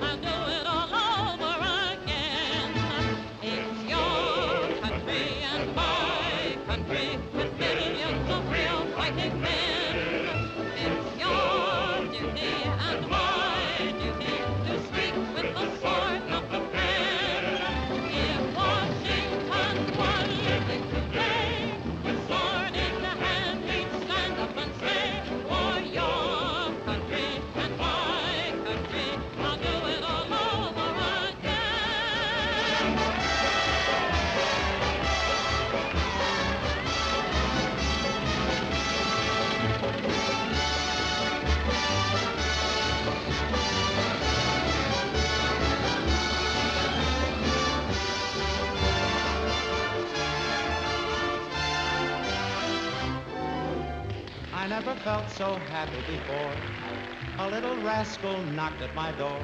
I'll do it all over again. It's your country and my country with millions of real fighting men. It's your duty and my duty to speak with the sword, not the pen. If Washington was living today, with sword in the hand, he'd stand up and say, for your country and my country, I'll do it all over again. I never felt so happy before. A little rascal knocked at my door.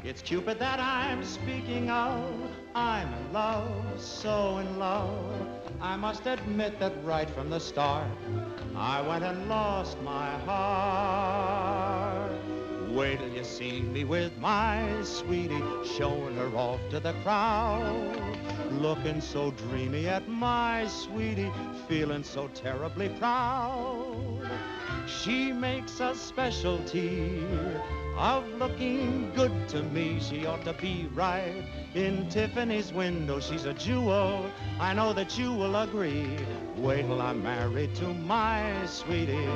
It's Cupid that I'm speaking of. I'm in love, so in love. I must admit that right from the start, I went and lost my heart. Wait till you see me with my sweetie, showing her off to the crowd. Looking so dreamy at my sweetie, feeling so terribly proud. She makes a specialty of looking good to me. She ought to be right in Tiffany's window. She's a jewel, I know that you will agree. Wait till I'm married to my sweetie,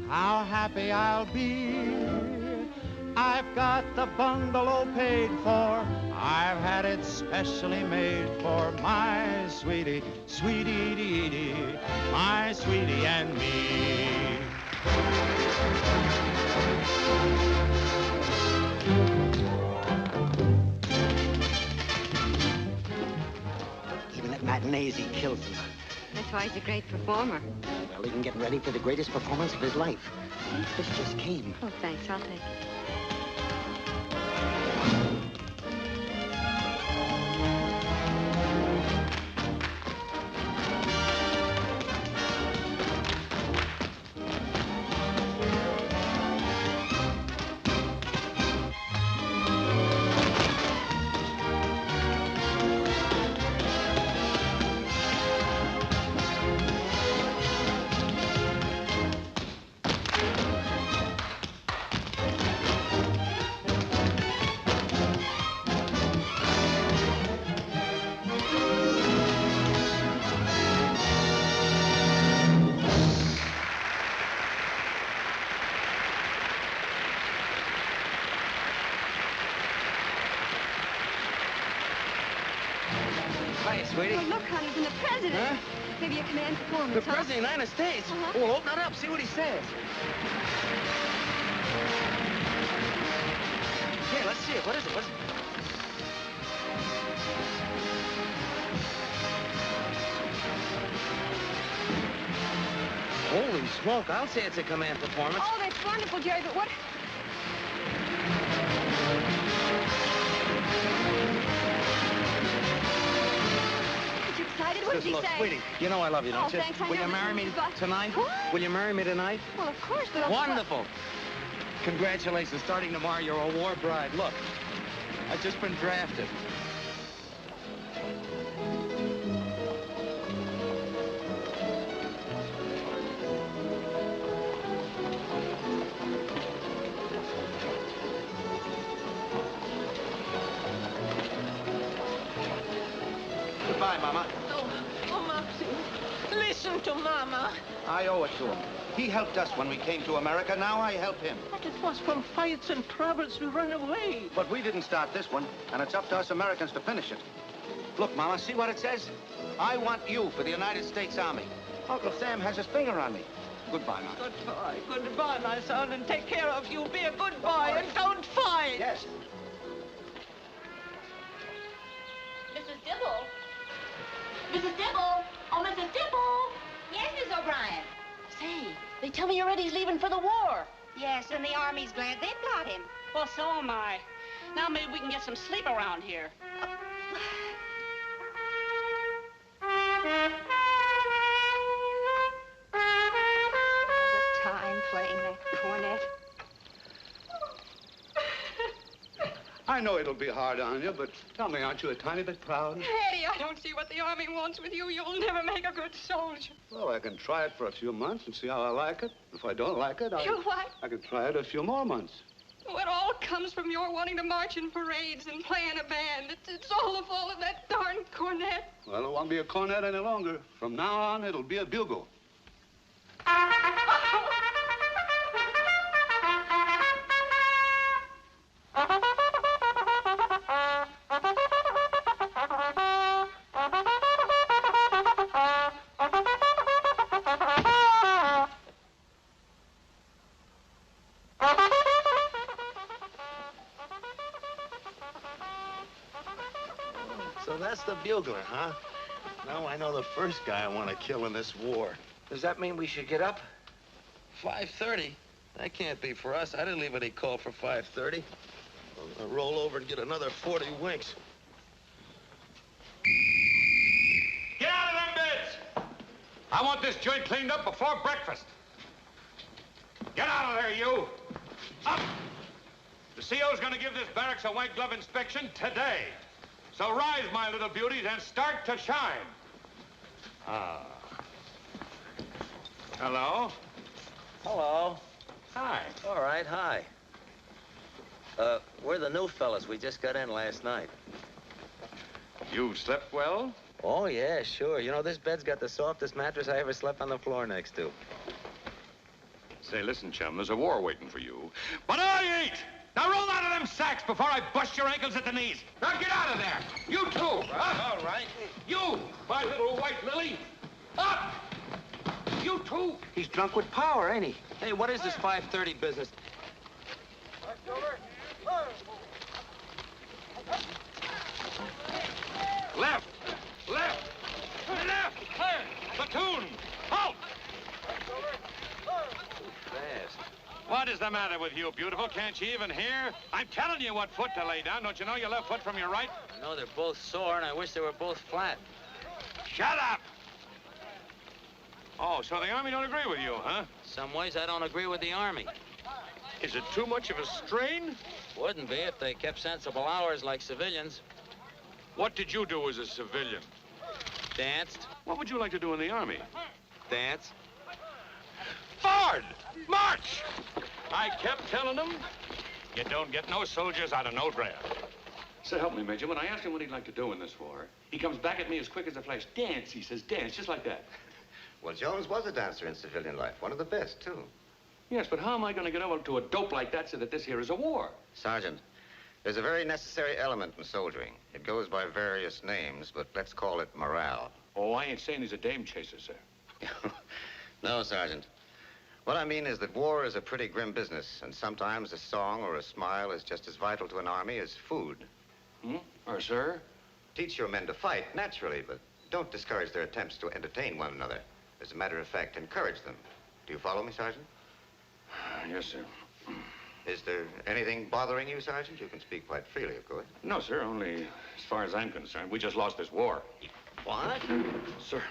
how happy I'll be. I've got the bungalow paid for, I've had it specially made for my sweetie, sweetie dee dee, my sweetie and me. Even at matinees, he kills them. That's why he's a great performer. Well, even getting ready for the greatest performance of his life. This just came. Oh, thanks. I'll take it. Hi, sweetie. Oh, look, honey, from the president. Huh? Maybe a command performance, The President of the United States? Uh-huh. Well, open it up, see what he says. Yeah, let's see it. What is it? What is it? Holy smoke, I'll say it's a command performance. Oh, that's wonderful, Jerry, but what... Is you excited? What did he Look, say? sweetie, you know I love you, don't Oh, you? thanks, I Will know, you but- marry me but- tonight? What? Will you marry me tonight? Well, of course, but... Wonderful. Congratulations, starting tomorrow, you're a war bride. Look, I've just been drafted. Goodbye, Mama. Oh, Maxie, listen to Mama. I owe it to him. He helped us when we came to America. Now I help him. But it was from fights and troubles we ran away. But we didn't start this one, and it's up to us Americans to finish it. Look, Mama, see what it says? I want you for the United States Army. Uncle Sam has his finger on me. Goodbye, Mama. Goodbye. Goodbye, my son, and take care of you. Be a good boy and don't fight. Yes. Mrs. Dibble? Mrs. Dibble? Oh, Mrs. Dibble? Yes, Miss O'Brien. Say, they tell me you're ready. He's leaving for the war. Yes, and the Army's glad they've got him. Well, so am I. Now maybe we can get some sleep around here. The time playing that cornet. I know it'll be hard on you, but tell me, aren't you a tiny bit proud? Eddie, I don't see what the Army wants with you. You'll never make a good soldier. Well, I can try it for a few months and see how I like it. If I don't like it, You what? I can try it a few more months. Oh, it all comes from your wanting to march in parades and play in a band. It's all the fault of that darn cornet. Well, it won't be a cornet any longer. From now on, it'll be a bugle. So that's the bugler, huh? Now I know the first guy I want to kill in this war. Does that mean we should get up? 5:30? That can't be for us. I didn't leave any call for 5:30. I'll roll over and get another 40 winks. Get out of them beds! I want this joint cleaned up before breakfast. Get out of there, you! Up! The CO's gonna give this barracks a white glove inspection today. So rise, my little beauties, and start to shine. Ah. Hello? Hello. Hi. All right, hi. We're the new fellas. We just got in last night. You slept well? Oh, yeah, sure. You know, this bed's got the softest mattress I ever slept on the floor next to. Say, listen, chum, there's a war waiting for you. But I ain't! Now roll out of them sacks before I bust your ankles at the knees. Now get out of there. You too. Huh? All right. You, my little white lily. Up! You too. He's drunk with power, ain't he? Hey, what is this 5:30 business? Left. Left. Left. Platoon. Halt! Fast. What is the matter with you, beautiful? Can't you even hear? I'm telling you what foot to lay down. Don't you know your left foot from your right? I know they're both sore, and I wish they were both flat. Shut up! Oh, so the Army don't agree with you, huh? Some ways I don't agree with the Army. Is it too much of a strain? Wouldn't be if they kept sensible hours like civilians. What did you do as a civilian? Danced. What would you like to do in the Army? Dance. Forward! March! I kept telling them, you don't get no soldiers out of no draft. So help me, Major. When I ask him what he'd like to do in this war, he comes back at me as quick as a flash. Dance, he says, dance, just like that. Well, Jones was a dancer in civilian life. One of the best, too. Yes, but how am I going to get over to a dope like that so that this here is a war? Sergeant, there's a very necessary element in soldiering. It goes by various names, but let's call it morale. Oh, I ain't saying he's a dame chaser, sir. No, Sergeant. What I mean is that war is a pretty grim business, and sometimes a song or a smile is just as vital to an army as food. Or, sir? Teach your men to fight, naturally, but don't discourage their attempts to entertain one another. As a matter of fact, encourage them. Do you follow me, Sergeant? Yes, sir. Is there anything bothering you, Sergeant? You can speak quite freely, of course. No, sir, only as far as I'm concerned. We just lost this war. What? Sir.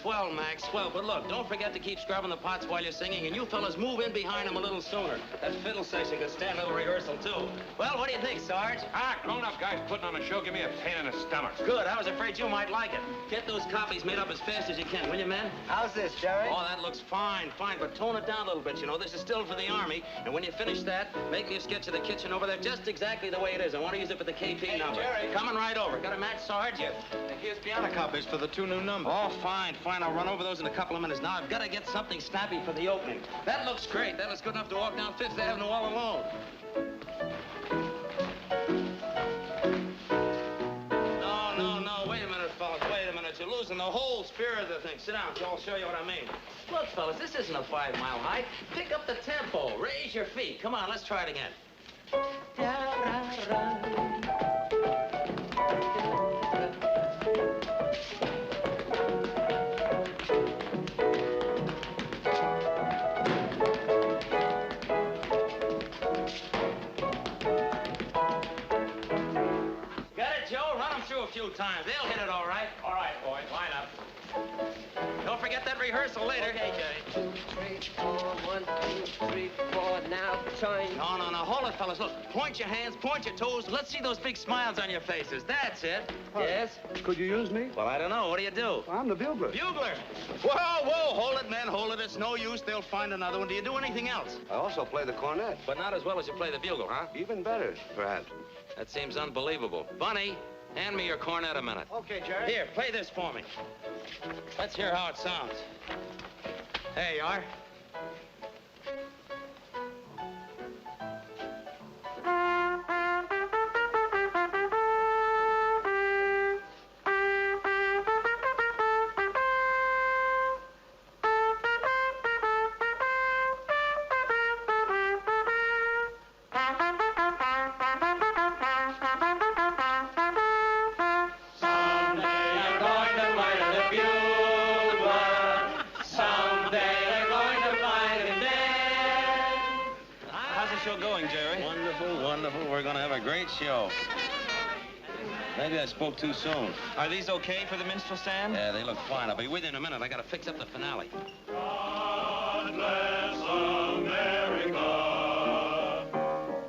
Swell, Max, swell. But look, don't forget to keep scrubbing the pots while you're singing, and you fellas move in behind him a little sooner. That fiddle section could stand a little rehearsal, too. Well, what do you think, Sarge? Grown-up guys putting on a show give me a pain in the stomach. Good. I was afraid you might like it. Get those copies made up as fast as you can, will you, men? How's this, Jerry? Oh, that looks fine, fine, but tone it down a little bit, you know. This is still for the Army, and when you finish that, make me a sketch of the kitchen over there just exactly the way it is. I want to use it for the KP number. Jerry. Coming right over. Got a match, Sarge? Yes. And here's piano copies for the 2 new numbers. Oh, fine, fine. I'll I'll run over those in a couple of minutes. Now, I've got to get something snappy for the opening. That looks great. That looks good enough to walk down Fifth Avenue all alone. No, wait a minute, fellas. Wait a minute. You're losing the whole spirit of the thing. Sit down, I'll show you what I mean. Look, fellas, this isn't a 5-mile hike. Pick up the tempo. Raise your feet. Come on, let's try it again. Times. They'll hit it all right. All right, boys. Line up. Don't forget that rehearsal later. Hey, Jay. 2, 3, 4, 1, 2, 3, 4. Now, time. No. Hold it, fellas. Look, point your hands, point your toes. Let's see those big smiles on your faces. That's it. Yes? Could you use me? Well, I don't know. What do you do? I'm the bugler. Bugler? Whoa. Hold it, man. Hold it. It's no use. They'll find another one. Do you do anything else? I also play the cornet. But not as well as you play the bugle, huh? Even better, perhaps. That seems unbelievable. Bunny, hand me your cornet a minute. Okay, Jerry. Here, play this for me. Let's hear how it sounds. There you are. We're going to have a great show. Maybe I spoke too soon. Are these okay for the minstrel stand? Yeah, they look fine. I'll be with you in a minute. I got to fix up the finale. God bless America.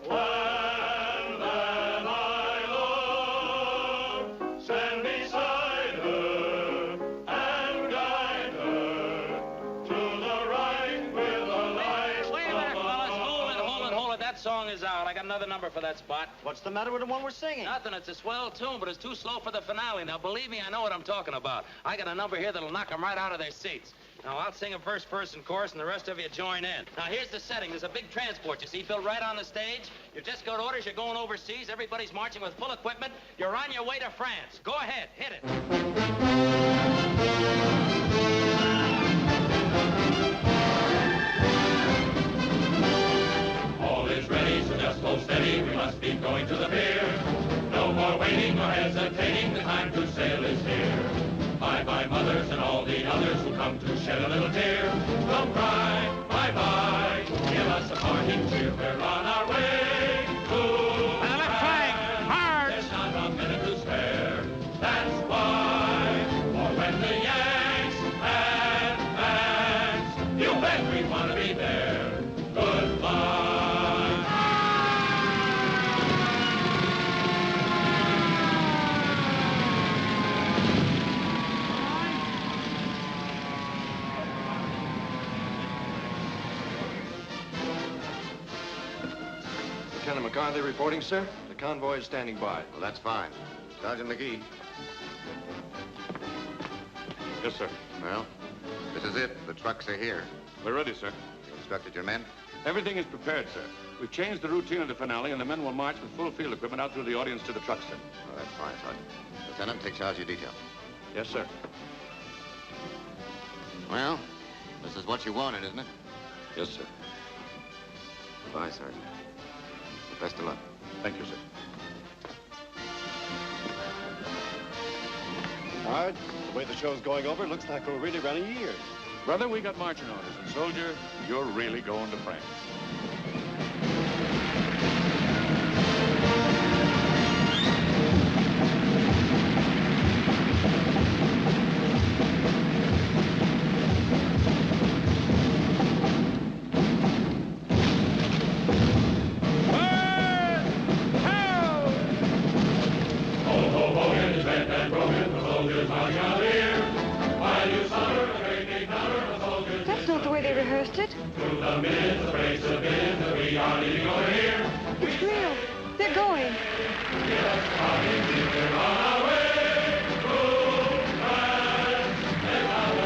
When then I love, stand beside her and guide her to the right with the light. Wait a minute, fellas. Hold it. That song is out. I got another number for that spot. What's the matter with the one we're singing? Nothing. It's a swell tune, but it's too slow for the finale. Now, believe me, I know what I'm talking about. I got a number here that'll knock them right out of their seats. Now, I'll sing a first-person chorus, and the rest of you join in. Now, here's the setting. There's a big transport, you see, built right on the stage. You just got orders. You're going overseas. Everybody's marching with full equipment. You're on your way to France. Go ahead. Hit it. All is ready, so just hold steady. We must be going to the pier. No more waiting nor hesitating. The time to sail is here. Bye-bye, mothers and all the others who come to shed a little tear. Don't cry, bye-bye. Give us a parting cheer. We're on our way to left flank, hard. There's not a minute to spare. That's why. For when the Yanks advance, you bet we want to be there. Goodbye. Lieutenant McCarthy reporting, sir. The convoy is standing by. Well, that's fine. Sergeant McGee. Yes, sir. Well, this is it. The trucks are here. We're ready, sir. You instructed your men? Everything is prepared, sir. We've changed the routine of the finale, and the men will march with full field equipment out through the audience to the trucks, sir. Oh, that's fine, Sergeant. Lieutenant, take charge of your detail. Yes, sir. Well, this is what you wanted, isn't it? Yes, sir. Goodbye, Sergeant. Best of luck. Thank you, sir. Hard. The way the show's going over, it looks like we're really running years. Brother, we got marching orders, and soldier, you're really going to France. That's not the way they rehearsed it. To the midst, the breaks have been that we are leaving over here. It's real. They're going. Give us a parting cheer. We're on our way to France. Let out the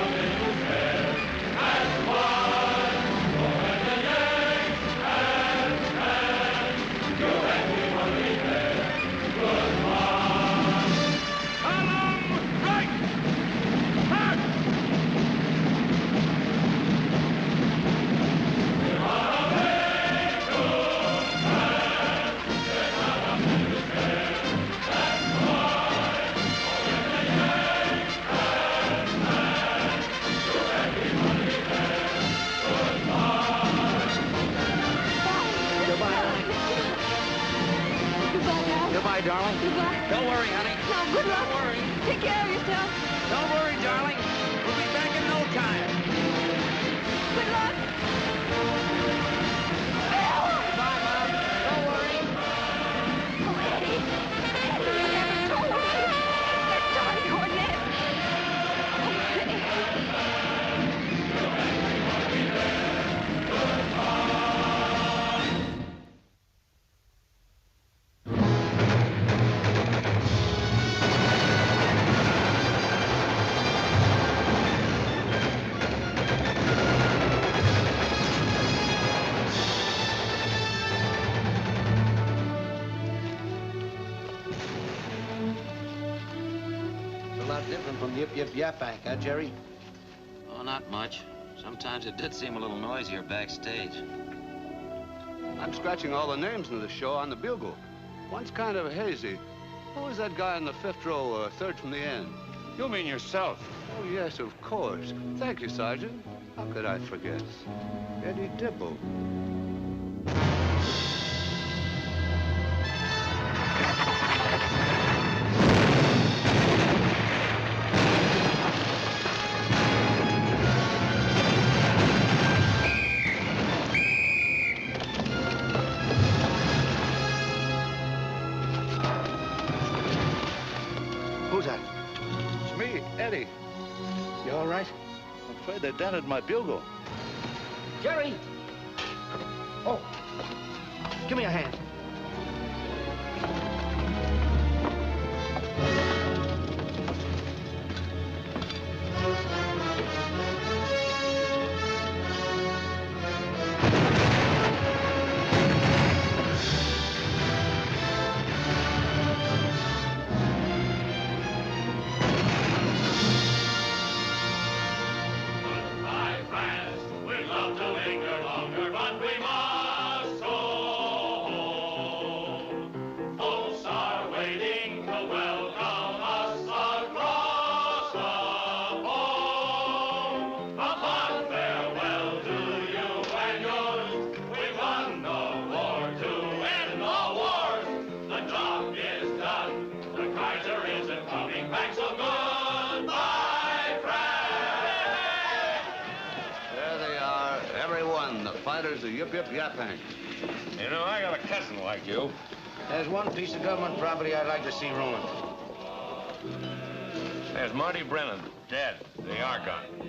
Goodbye. Don't worry, honey. No, good luck. Don't worry. Take care of yourself. Don't worry, darling. We'll be back in no time. Good luck. Bye, Mom. Don't worry. Oh, Eddie. Eddie, you never told me. That darn cornet. Oh, Eddie. Different from Yip Yip Yaphank, huh, Jerry? Oh, not much. Sometimes it did seem a little noisier backstage. I'm scratching all the names in the show on the bugle. One's kind of hazy. Who was that guy in the fifth row, third from the end? You mean yourself? Oh, yes, of course. Thank you, Sergeant. How could I forget? Eddie Dibble. Eddie. You all right? I'm afraid they dented my bugle. Jerry! Oh, give me a hand. Yip Yip Yaphank. You know, I got a cousin like you. There's one piece of government property I'd like to see ruined. There's Marty Brennan, dead. The Argonne.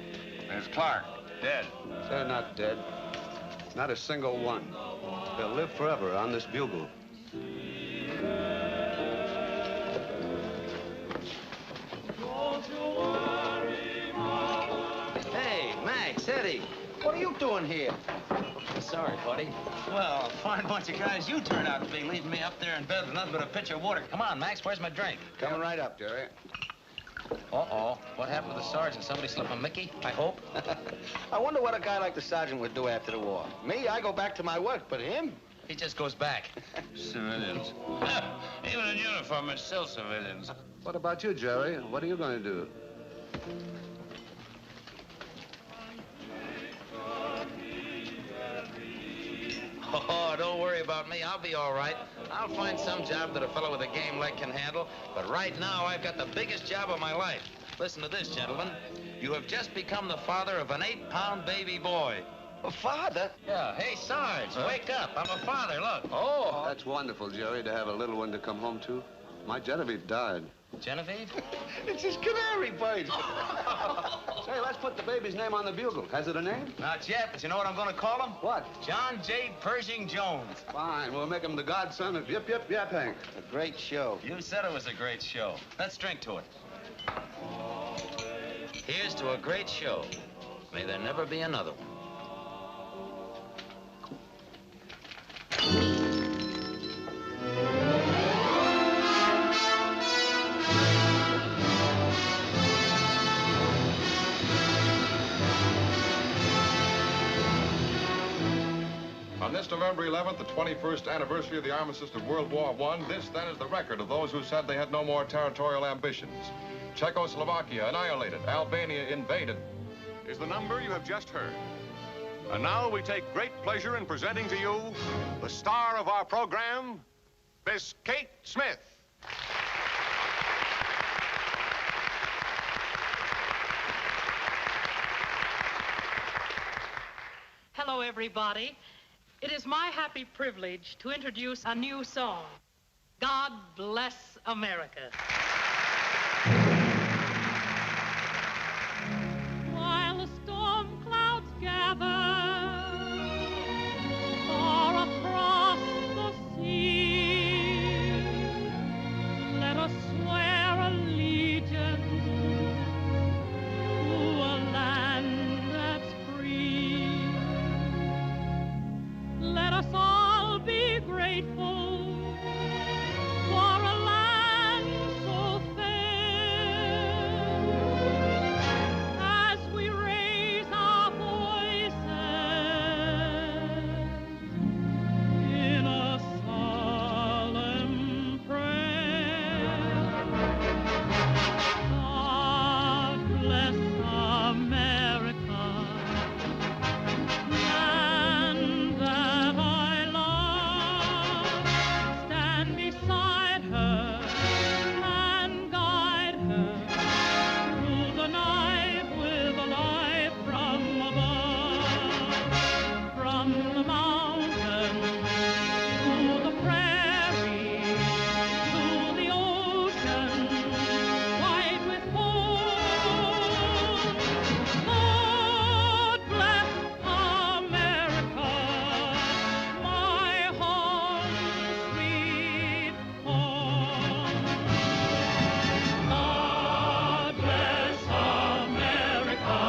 There's Clark, dead. They're not dead. Not a single one. They'll live forever on this bugle. Hey, Max, Eddie. What are you doing here? Sorry, buddy. Well, a fine bunch of guys you turn out to be, leaving me up there in bed with nothing but a pitcher of water. Come on, Max, where's my drink? Coming right up, Jerry. Uh-oh. What happened to the sergeant? Somebody slip a Mickey, I hope? I wonder what a guy like the sergeant would do after the war. Me, I go back to my work, but him? He just goes back. Civilians. Even in uniform, it's still civilians. What about you, Jerry? What are you going to do? Oh, don't worry about me. I'll be all right. I'll find some job that a fellow with a game leg can handle. But right now, I've got the biggest job of my life. Listen to this, gentlemen. You have just become the father of an 8-pound baby boy. A father? Yeah. Hey, Sarge, wake up. I'm a father, look. Oh, that's wonderful, Jerry, to have a little one to come home to. My Genevieve died. Genevieve? It's his canary bird. Say, let's put the baby's name on the bugle. Has it a name? Not yet, but you know what I'm going to call him? What? John J. Pershing Jones. Fine. We'll make him the godson of Yip Yip Yaphank. A great show. You said it was a great show. Let's drink to it. Here's to a great show. May there never be another one. On this November 11th, the 21st anniversary of the armistice of World War I, this then is the record of those who said they had no more territorial ambitions. Czechoslovakia annihilated, Albania invaded. Is the number you have just heard. And now we take great pleasure in presenting to you the star of our program, Miss Kate Smith. Hello, everybody. It is my happy privilege to introduce a new song, God Bless America. While the storm clouds gather far across the sea, let us swear allegiance to a land that's free. Let us all be grateful for a land so fair, as we raise our voices in a solemn prayer. God bless America, land that I love. Stand beside her and guide her through the night with a light from above. From the mountains to the prairie to the ocean white with foam. God bless America, my home, sweet home. God bless America,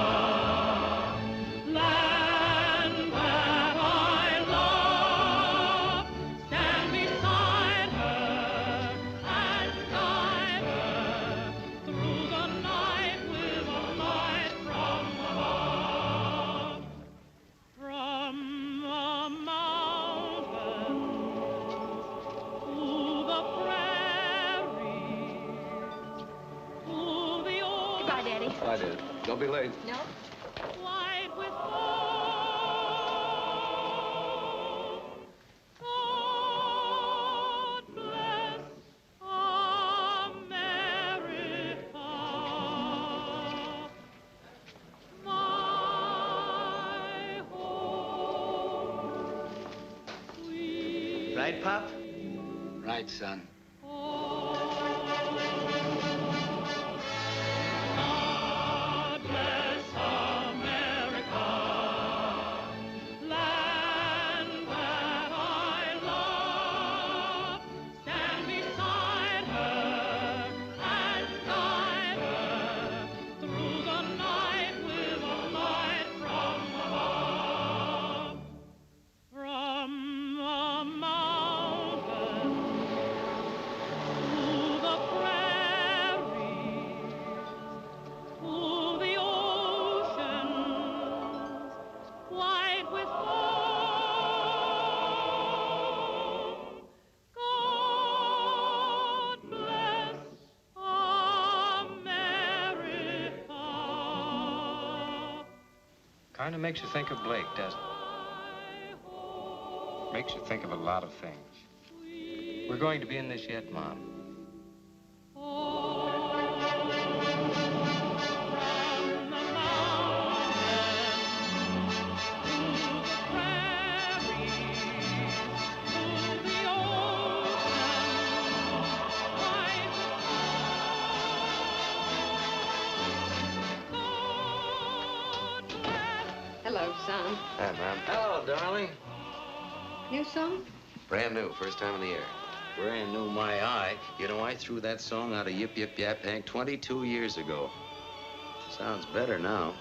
land that I love. Stand beside her and guide her through the night with a light from above. From the mountains to the prairies to the ocean. Goodbye, Daddy. I did. Don't be late. No? White with foam. God bless America, my home, sweet Right, Pop? Right, son. God bless America, land that I love. Stand beside her and guide her through the night with a light from above. From the mountains to the prairies to the oceans white with foam. God bless America. Kind of makes you think of Blake, doesn't it? Makes you think of a lot of things. We're going to be in this yet, Mom. Hello, son. Hi, Mom. Hello, darling. New song? Brand new, first time in the air. Brand new, my eye. You know, I threw that song out of Yip Yip Yap Hank 22 years ago. Sounds better now.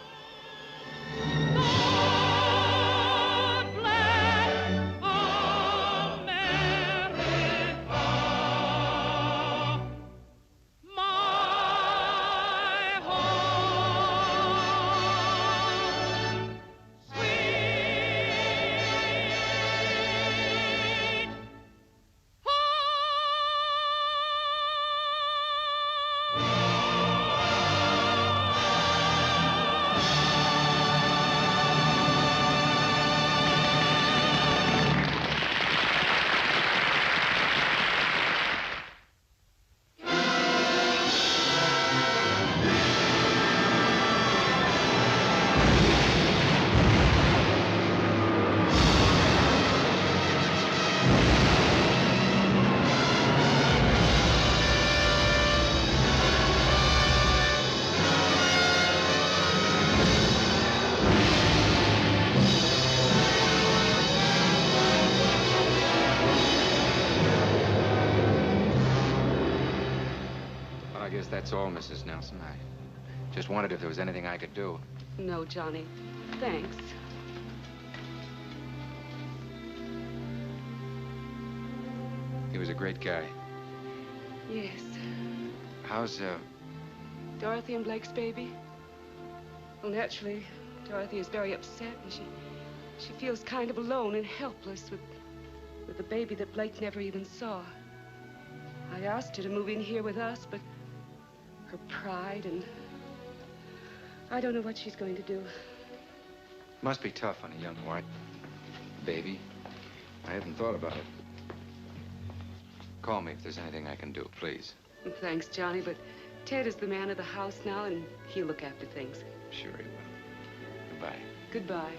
that's all, Mrs. Nelson. I just wondered if there was anything I could do. No, Johnny. Thanks. He was a great guy. Yes. How's, Dorothy and Blake's baby? Well, naturally, Dorothy is very upset, and she feels kind of alone and helpless with the baby that Blake never even saw. I asked her to move in here with us, but her pride and I don't know what she's going to do. Must be tough on a young white baby. I hadn't thought about it. Call me if there's anything I can do, please. Thanks, Johnny, but Ted is the man of the house now, and he'll look after things. Sure he will. Goodbye. Goodbye.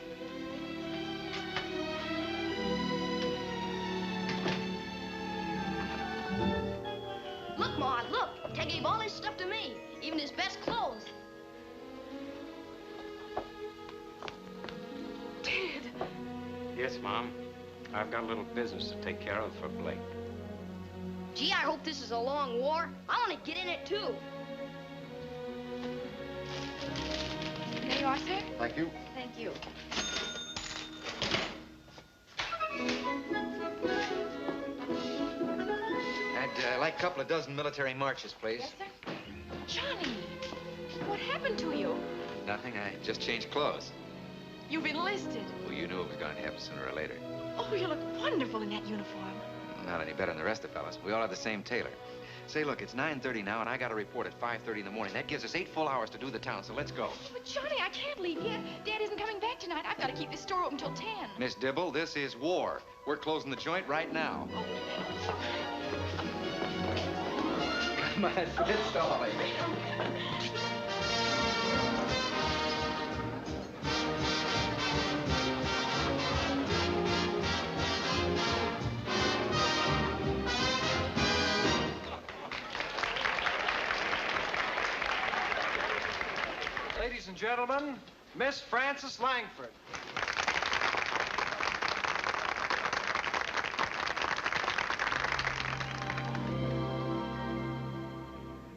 Look, Ma, look. Ted gave all his stuff to me, even his best clothes. Ted! Yes, Mom. I've got a little business to take care of for Blake. Gee, I hope this is a long war. I want to get in it, too. There you are, sir. Thank you. Thank you. I'd like a couple of dozen military marches, please. Yes, sir. Johnny, what happened to you? Nothing. I just changed clothes. You've enlisted. Well, you knew it was going to happen sooner or later. Oh, you look wonderful in that uniform. Not any better than the rest of fellas. We all have the same tailor. Say, look, it's 9:30 now, and I got a report at 5:30 in the morning. That gives us 8 full hours to do the town, so let's go. But, Johnny, I can't leave yet. Dad isn't coming back tonight. I've got to keep this store open till 10. Miss Dibble, this is war. We're closing the joint right now. Come on, get stalling. Ladies and gentlemen, Miss Frances Langford.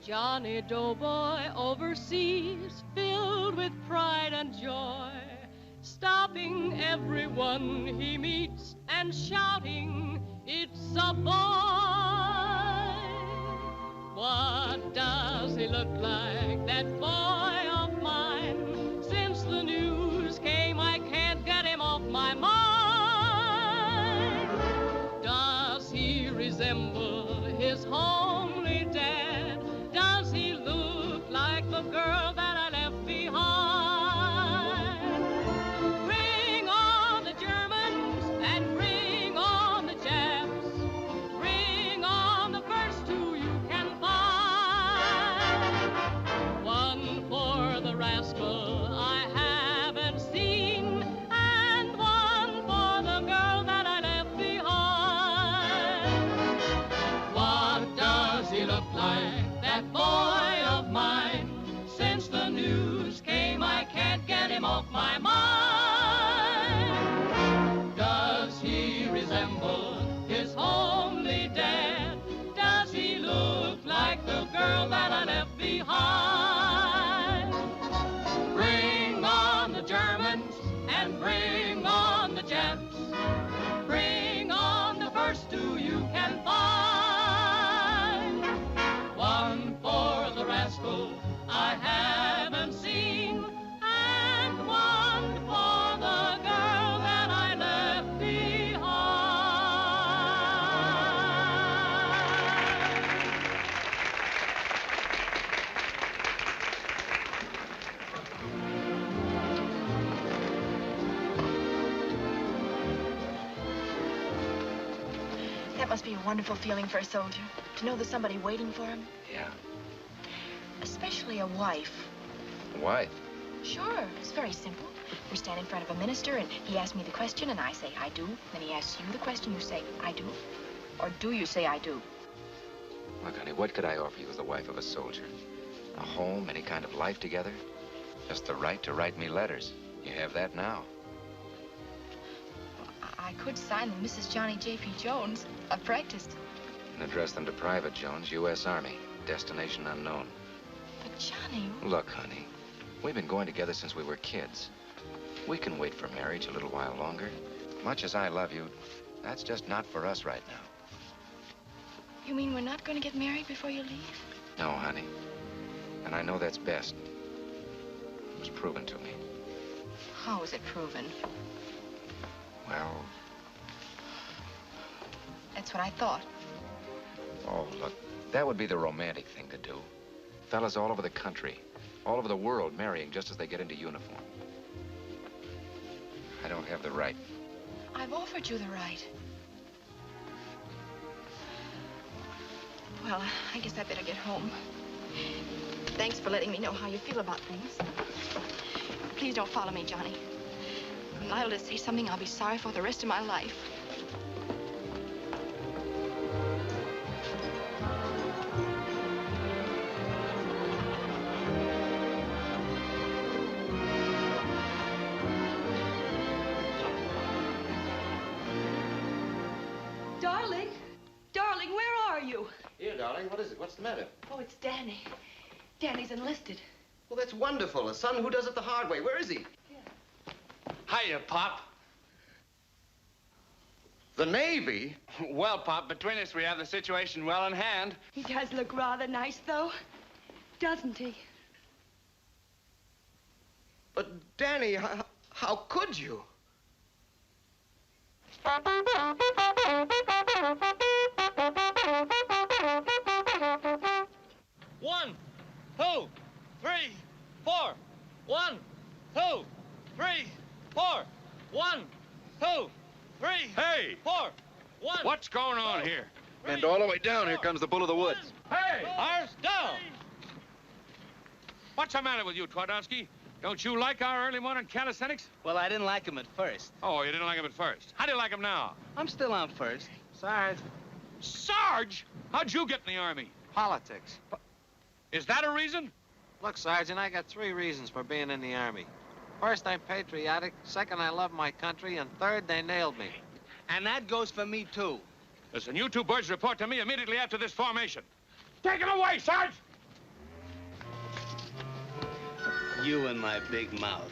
Johnny Doughboy overseas, filled with pride and joy, stopping everyone he meets and shouting, "It's a boy!" What does he look like, that boy of mine? Since the news came, I can't get him off my mind. Does he resemble his homely dad? Does he look like the girl that I left behind? Bring on the Germans and bring on the Japs. Bring on the first two you can find. One for the rascal I haven't seen, and one for the girl that I left behind. What does he look like, that boy of mine? Since the news came, I can't get him off my mind. Does he resemble his homely dad? Does he look like the girl that I left behind? Bring on the Germans and bring on the Japs. Bring on the first two you can find. One for the rascal I haven't seen, and one for the girl that I left behind. That must be a wonderful feeling for a soldier, to know there's somebody waiting for him, Yeah. especially a wife. Wife? Sure, it's very simple. We stand in front of a minister, and he asks me the question, and I say, I do. Then he asks you the question, you say, I do. Or do you say, I do? Look, honey, what could I offer you as the wife of a soldier? A home, any kind of life together? Just the right to write me letters. You have that now. I could sign them Mrs. Johnny J.P. Jones. I've practiced. And address them to Private Jones, U.S. Army. Destination unknown. But, Johnny... Look, honey, we've been going together since we were kids. We can wait for marriage a little while longer. Much as I love you, that's just not for us right now. You mean we're not going to get married before you leave? No, honey. And I know that's best. It was proven to me. How was it proven? Well... That's what I thought. Oh, look, that would be the romantic thing to do. Fellas all over the country, all over the world marrying just as they get into uniform. I don't have the right. I've offered you the right. Well, I guess I better get home. Thanks for letting me know how you feel about things. Please don't follow me, Johnny. I'm liable to say something I'll be sorry for the rest of my life. Darling, where are you? Here, darling, what is it? What's the matter? Oh, it's Danny. Danny's enlisted. Well, that's wonderful. A son who does it the hard way. Where is he? Hiya, Pop. The Navy? Well, Pop, between us, we have the situation well in hand. He does look rather nice, though, doesn't he? But, Danny, how could you? One, two, three, four. 1, 2, 3, 4. 1, 2, 3. Hey! 4. 1. What's going on here? And all the way down, here comes the bull of the woods. Hey! Ours down! What's the matter with you, Twardowski? Don't you like our early morning calisthenics? Well, I didn't like him at first. Oh, you didn't like him at first. How do you like him now? I'm still on first. Sarge. Sarge? How'd you get in the Army? Politics. Is that a reason? Look, Sergeant, I got 3 reasons for being in the Army. First, I'm patriotic. Second, I love my country. And third, they nailed me. And that goes for me, too. Listen, you two birds report to me immediately after this formation. Take it away, Sarge! You and my big mouth.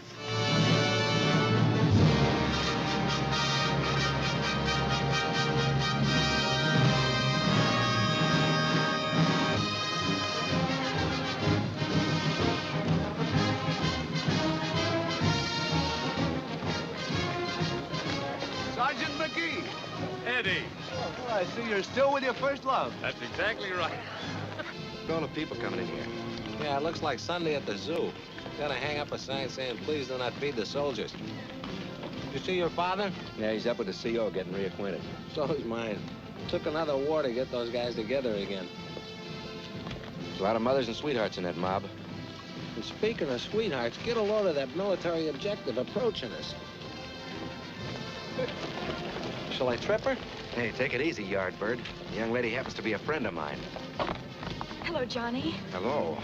Sergeant McGee. Eddie. Oh, I see you're still with your first love. That's exactly right. Look at all the people coming in here. Yeah, it looks like Sunday at the zoo. Gotta hang up a sign saying, please do not feed the soldiers. You see your father? Yeah, he's up with the CO getting reacquainted. So is mine. Took another war to get those guys together again. There's a lot of mothers and sweethearts in that mob. And speaking of sweethearts, get a load of that military objective approaching us. Shall I trip her? Hey, take it easy, Yardbird. The young lady happens to be a friend of mine. Hello, Johnny. Hello.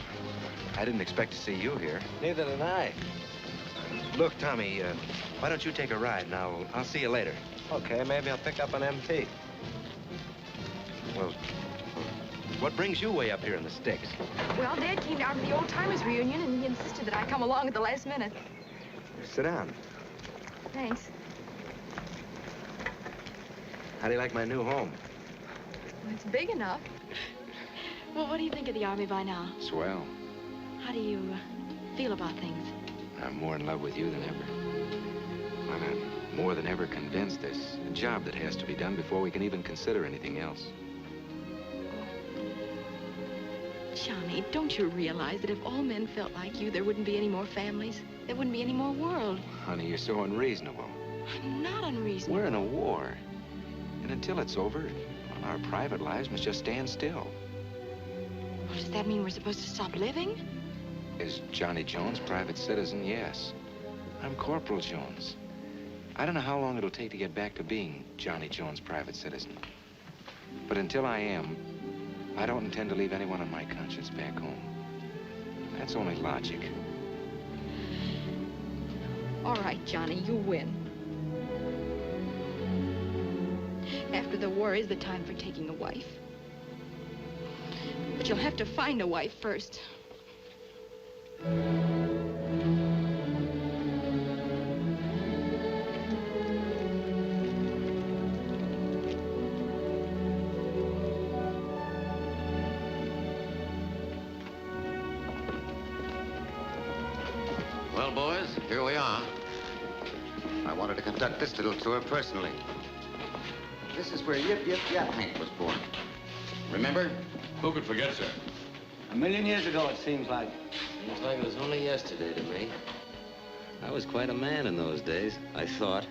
I didn't expect to see you here. Neither did I. Look, Tommy, why don't you take a ride, and I'll see you later. Okay, maybe I'll pick up an MT. Well, what brings you way up here in the sticks? Well, Dad came down to the old-timers reunion, and he insisted that I come along at the last minute. Sit down. Thanks. How do you like my new home? Well, it's big enough. Well, what do you think of the Army by now? Swell. How do you feel about things? I'm more in love with you than ever. Well, I'm more than ever convinced there's a job that has to be done before we can even consider anything else. Johnny, don't you realize that if all men felt like you, there wouldn't be any more families? There wouldn't be any more world. Honey, you're so unreasonable. I'm not unreasonable. We're in a war. And until it's over, well, our private lives must just stand still. Well, does that mean we're supposed to stop living? Is Johnny Jones private citizen? Yes. I'm Corporal Jones. I don't know how long it'll take to get back to being Johnny Jones private citizen. But until I am, I don't intend to leave anyone on my conscience back home. That's only logic. All right, Johnny, you win. After the war is the time for taking a wife. But you'll have to find a wife first. Well, boys, here we are. I wanted to conduct this little tour personally. This is where Yip Yip Yap Hank was born. Remember? Who could forget, sir? A million years ago, it seems like. Seems like it was only yesterday to me. I was quite a man in those days, I thought.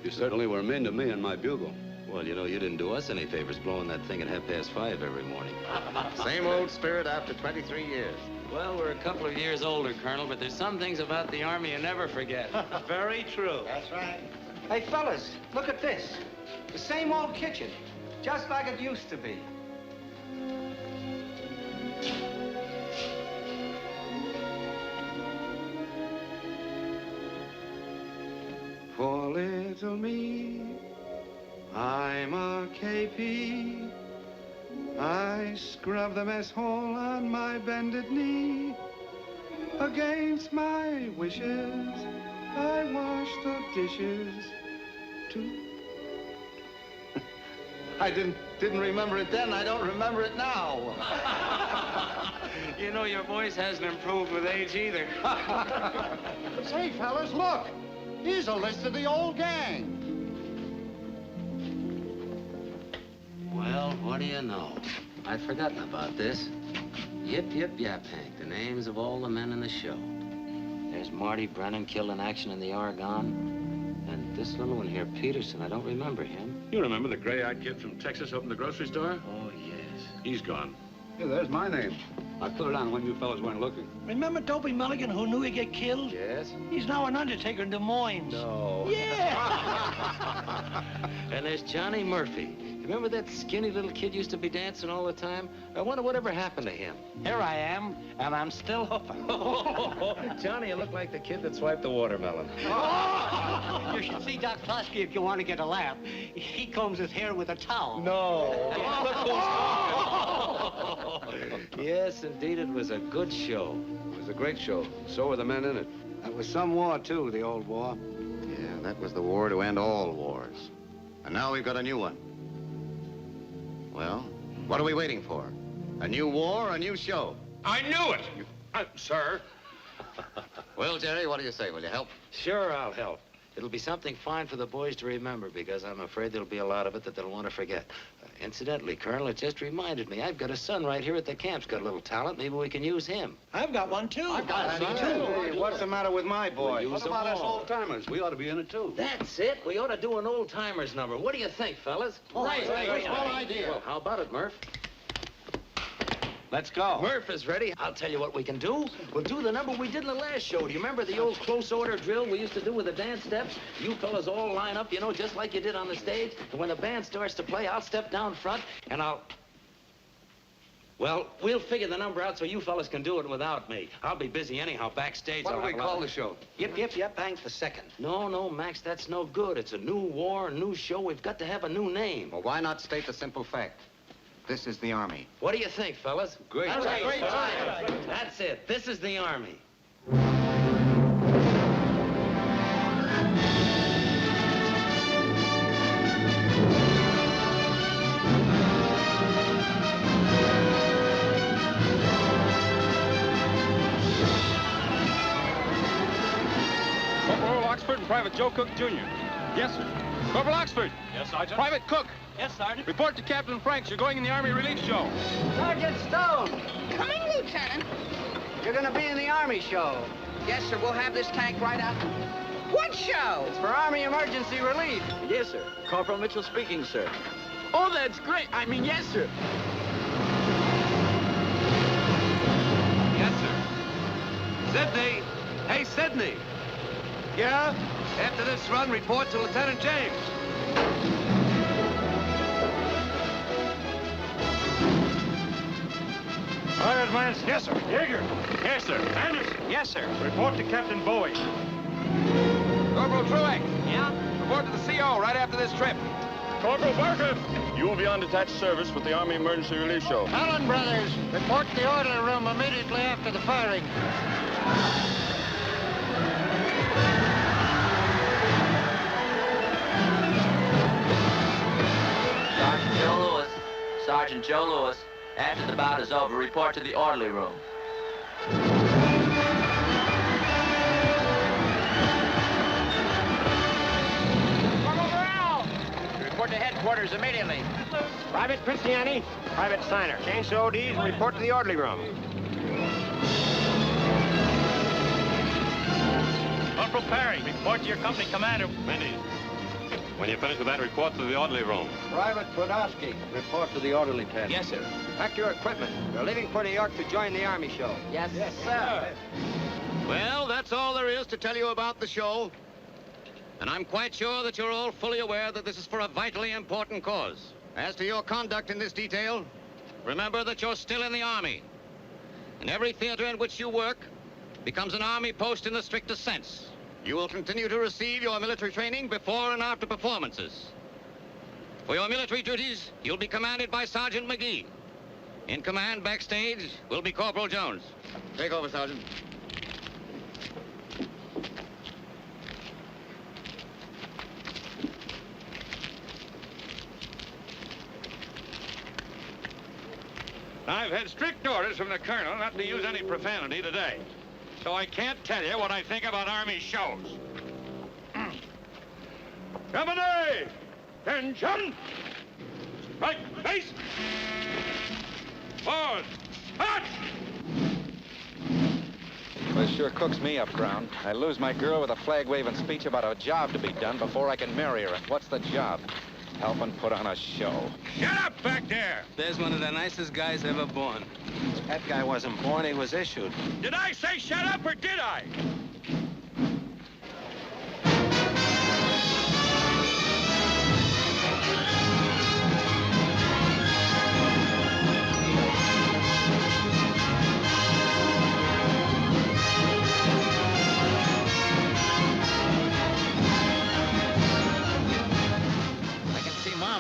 You certainly were mean to me and my bugle. Well, you know, you didn't do us any favors blowing that thing at 5:30 every morning. Same old spirit after 23 years. Well, we're a couple of years older, Colonel, but there's some things about the Army you never forget. Very true. That's right. Hey, fellas, look at this. The same old kitchen, just like it used to be. For little me, I'm a KP. I scrub the mess hall on my bended knee. Against my wishes, I wash the dishes too. I didn't remember it then. I don't remember it now. You know, your voice hasn't improved with age either. Say, fellas, look. Here's a list of the old gang. Well, what do you know? I'd forgotten about this. Yip Yip Yap Hank, the names of all the men in the show. There's Marty Brennan killed in action in the Argonne. And this little one here, Peterson, I don't remember him. You remember the gray-eyed kid from Texas opened the grocery store? Oh, yes. He's gone. Hey, there's my name. I put it on when you fellas weren't looking. Remember Dopey Mulligan who knew he'd get killed? Yes? He's now an undertaker in Des Moines. No. Yeah! And there's Johnny Murphy. Remember that skinny little kid used to be dancing all the time? I wonder whatever happened to him. Here I am, and I'm still hoofing. Johnny, you look like the kid that swiped the watermelon. You should see Doc Klosky if you want to get a laugh. He combs his hair with a towel. No. Yes, indeed, it was a good show. It was a great show. So were the men in it. That was some war, too, the old war. Yeah, that was the war to end all wars. And now we've got a new one. Well, what are we waiting for? A new war or a new show? I knew it! Sir. Well, Jerry, what do you say? Will you help? Sure, I'll help. It'll be something fine for the boys to remember, because I'm afraid there'll be a lot of it that they'll want to forget. Incidentally, Colonel, it just reminded me, I've got a son right here at the camp's got a little talent. Maybe we can use him. I've got one, too. I've got one, too. Hey, what's the matter with my boy? What about us old-timers? We ought to be in it, too. That's it. We ought to do an old-timers number. What do you think, fellas? Right. Whole idea. Well, how about it, Murph? Let's go. Murph is ready. I'll tell you what we can do. We'll do the number we did in the last show. Do you remember the old close order drill we used to do with the dance steps? You fellas all line up, you know, just like you did on the stage. And when the band starts to play, I'll step down front and well, we'll figure the number out so you fellas can do it without me. I'll be busy anyhow backstage. What do we call the show? Yip, yip, yip, Hank the second. No, Max, that's no good. It's a new war, a new show. We've got to have a new name. Well, why not state the simple fact? This is the Army. What do you think, fellas? Great. That's right. Great. That's it. This is the Army. Corporal Oxford and Private Joe Cook, Jr. Yes, sir. Corporal Oxford. Yes, Sergeant. Private Cook. Yes, Sergeant. Report to Captain Franks. You're going in the Army Relief Show. Sergeant Stone, Coming, Lieutenant. you're going to be in the Army show. Yes, sir. We'll have this tank right out. What show? It's for Army Emergency Relief. Yes, sir. Corporal Mitchell speaking, sir. Oh, that's great. I mean, yes, sir. Yes, sir. Sydney. Hey, Sydney. Yeah? After this run, report to Lieutenant James. Fire advance. Yes, sir. Yeager. Yes, sir. Anderson. Yes, sir. Report to Captain Bowie. Corporal Truex. Yeah? Report to the CO right after this trip. Corporal Barker, you will be on detached service with the Army Emergency Relief Show. Allen Brothers, report to the orderly room immediately after the firing. Sergeant Joe Lewis. Sergeant Joe Lewis. After the bout is over, report to the orderly room. Report to headquarters immediately. Private Princiani, Private Steiner. Change to ODs and report to the orderly room. Corporal Perry, report to your company commander. Mendes, when you finish with that, report to the orderly room. Private Podolsky, report to the orderly pen. Yes, sir. Pack your equipment. You're leaving for New York to join the Army show. Yes, sir. Well, that's all there is to tell you about the show. And I'm quite sure that you're all fully aware that this is for a vitally important cause. As to your conduct in this detail, remember that you're still in the Army. And every theater in which you work becomes an Army post in the strictest sense. You will continue to receive your military training before and after performances. For your military duties, you'll be commanded by Sergeant McGee. In command backstage will be Corporal Jones. Take over, Sergeant. I've had strict orders from the colonel not to use any profanity today. So I can't tell you what I think about Army shows. Company! Attention! Strike base! Forward! March! Well, it sure cooks me up, Brown. I lose my girl with a flag-waving speech about a job to be done before I can marry her. And what's the job? Helping put on a show. Shut up back there! There's one of the nicest guys ever born. That guy wasn't born, he was issued. Did I say shut up or did I?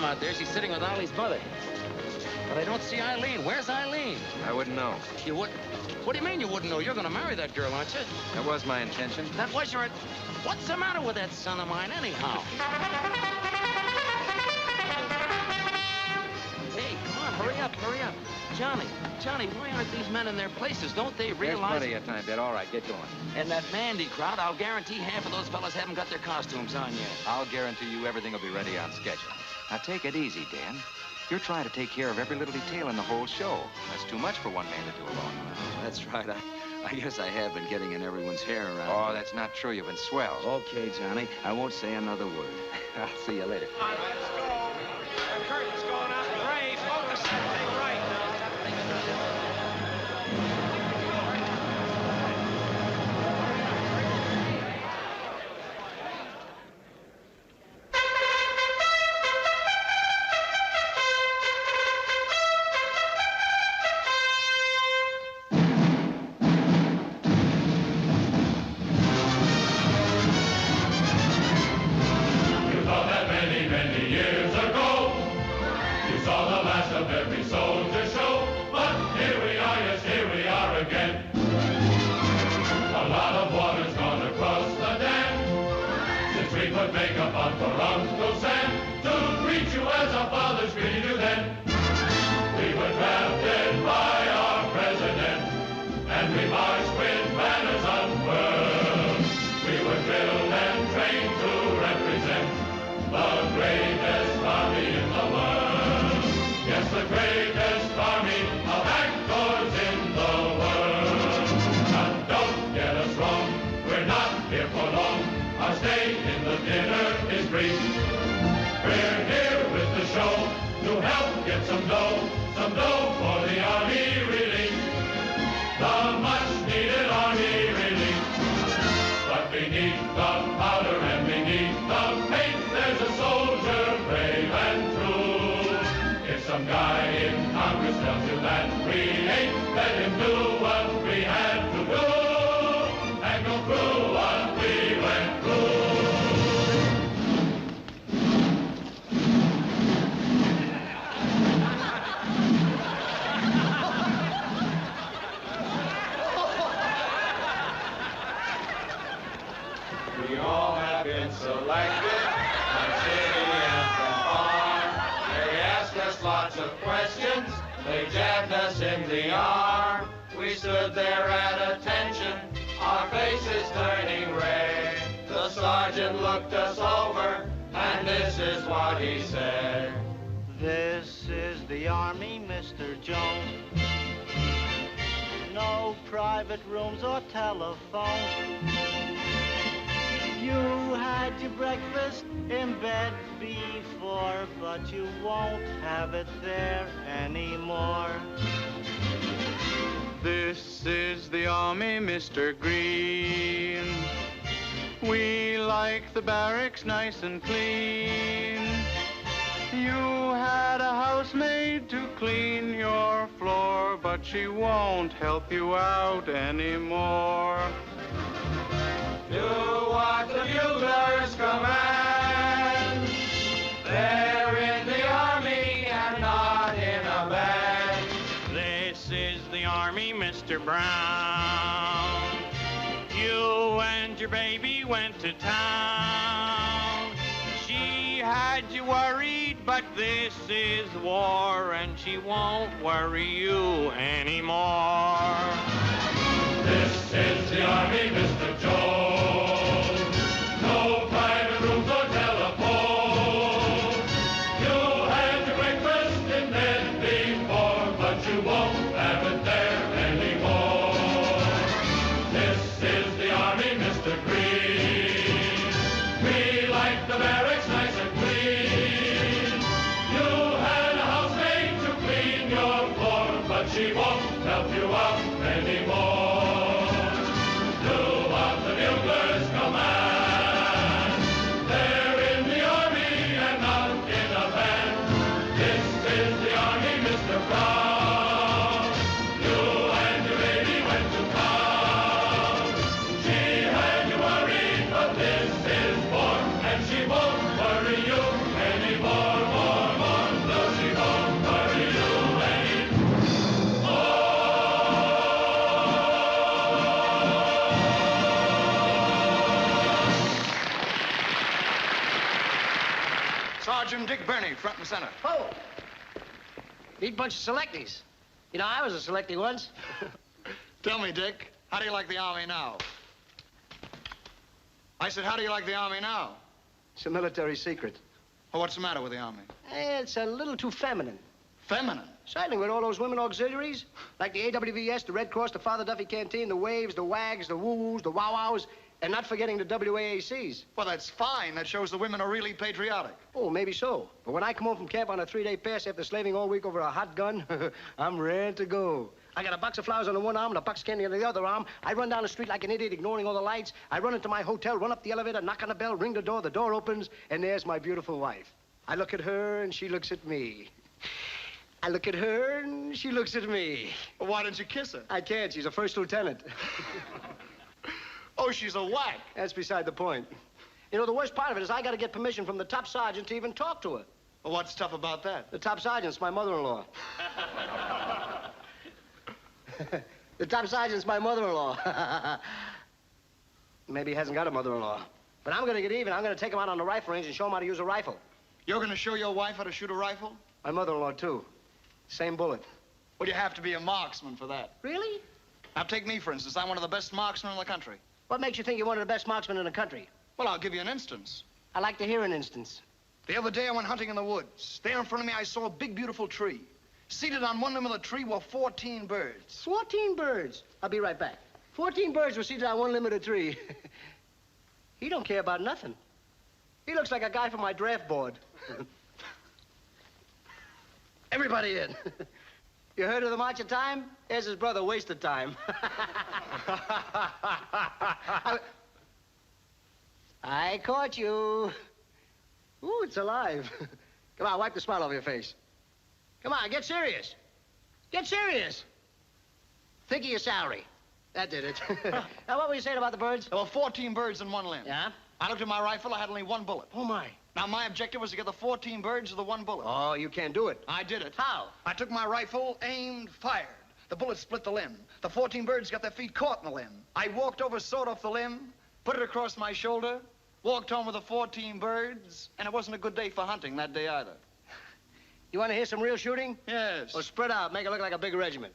Out there, she's sitting with Ollie's mother. But I don't see Eileen. Where's Eileen? I wouldn't know. You would? What do you mean you wouldn't know? You're going to marry that girl, aren't you? That was my intention. That was your... What's the matter with that son of mine, anyhow? Hey, come on, hurry up, hurry up. Johnny, why aren't these men in their places? Don't they realize... There's plenty of time, Dad. All right, get going. And that Mandy crowd, I'll guarantee half of those fellas haven't got their costumes on yet. I'll guarantee you everything will be ready on schedule. Now, take it easy, Dan. You're trying to take care of every little detail in the whole show. That's too much for one man to do alone. That's right. I guess I have been getting in everyone's hair around. Oh, that's not true. You've been swell. Okay, Johnny. I won't say another word. I'll see you later. All right, let's go. The curtain's going up. Ray, focus that thing right now. have been selected from city and from farm. They asked us lots of questions. They jabbed us in the arm. We stood there at attention, our faces turning red. The sergeant looked us over, and this is what he said. This is the Army, Mr. Jones. No private rooms or telephones. You had your breakfast in bed before, but you won't have it there anymore. This is the Army, Mr. Green. We like the barracks nice and clean. You had a housemaid to clean your floor, but she won't help you out anymore. Do what the buglers command. They're in the Army and not in a band. This is the Army, Mr. Brown. You and your baby went to town. She had you worried, but this is war, and she won't worry you anymore. This is the Army, Mr. Jones. No private rooms or telephone. You had your breakfast in bed before, but you won't have it there anymore. This is the Army, Mr. Green. We like the barracks nice and clean. You had a housemaid to clean your floor, but she won't help you out anymore. Do what the buglers command. They're in the Army and not in a band. This is the Army, Mr. Brown. You and your baby went to town. She had you worried, but this is war, and she won't worry you anymore. More. No, she won't worry you anymore. Sergeant Dick Birney, front and center. Oh! Neat bunch of selectees. You know, I was a selectee once. Tell me, Dick, how do you like the Army now? I said, how do you like the Army now? It's a military secret. Well, what's the matter with the Army? It's a little too feminine. Feminine? Certainly, with all those women auxiliaries, like the AWVS, the Red Cross, the Father Duffy Canteen, the Waves, the WAGs, the Woo-Woos, the Wow-Wows, and not forgetting the WAACs. Well, that's fine. That shows the women are really patriotic. Oh, maybe so. But when I come home from camp on a 3-day pass after slaving all week over a hot gun, I'm ready to go. I got a box of flowers on the one arm and a box of candy on the other arm. I run down the street like an idiot, ignoring all the lights. I run into my hotel, run up the elevator, knock on the bell, ring the door opens, and there's my beautiful wife. I look at her, and she looks at me. I look at her, and she looks at me. Well, why don't you kiss her? I can't. She's a first lieutenant. Oh, she's a whack. That's beside the point. You know, the worst part of it is I got to get permission from the top sergeant to even talk to her. Well, what's tough about that? The top sergeant's my mother-in-law. The top sergeant's my mother-in-law. Maybe he hasn't got a mother-in-law. But I'm going to get even. I'm going to take him out on the rifle range and show him how to use a rifle. You're going to show your wife how to shoot a rifle? My mother-in-law, too. Same bullet. Well, you have to be a marksman for that. Really? Now, take me, for instance. I'm one of the best marksmen in the country. What makes you think you're one of the best marksmen in the country? Well, I'll give you an instance. I like to hear an instance. The other day, I went hunting in the woods. There in front of me, I saw a big, beautiful tree. Seated on one limb of the tree were 14 birds. 14 birds? I'll be right back. 14 birds were seated on one limb of the tree. He don't care about nothing. He looks like a guy from my draft board. Everybody in. You heard of the March of Time? There's his brother, Wasted Time. I caught you. Ooh, it's alive. Come on, wipe the smile off your face. Come on, get serious. Get serious. Think of your salary. That did it. Now, what were you saying about the birds? There were 14 birds in one limb. Yeah? I looked at my rifle. I had only one bullet. Oh, my. Now, my objective was to get the 14 birds with the one bullet. Oh, you can't do it. I did it. How? I took my rifle, aimed, fired. The bullet split the limb. The 14 birds got their feet caught in the limb. I walked over, sawed off the limb, put it across my shoulder, Walked home with the 14 birds, and it wasn't a good day for hunting that day either. You want to hear some real shooting? Yes. Well, spread out, make it look like a big regiment.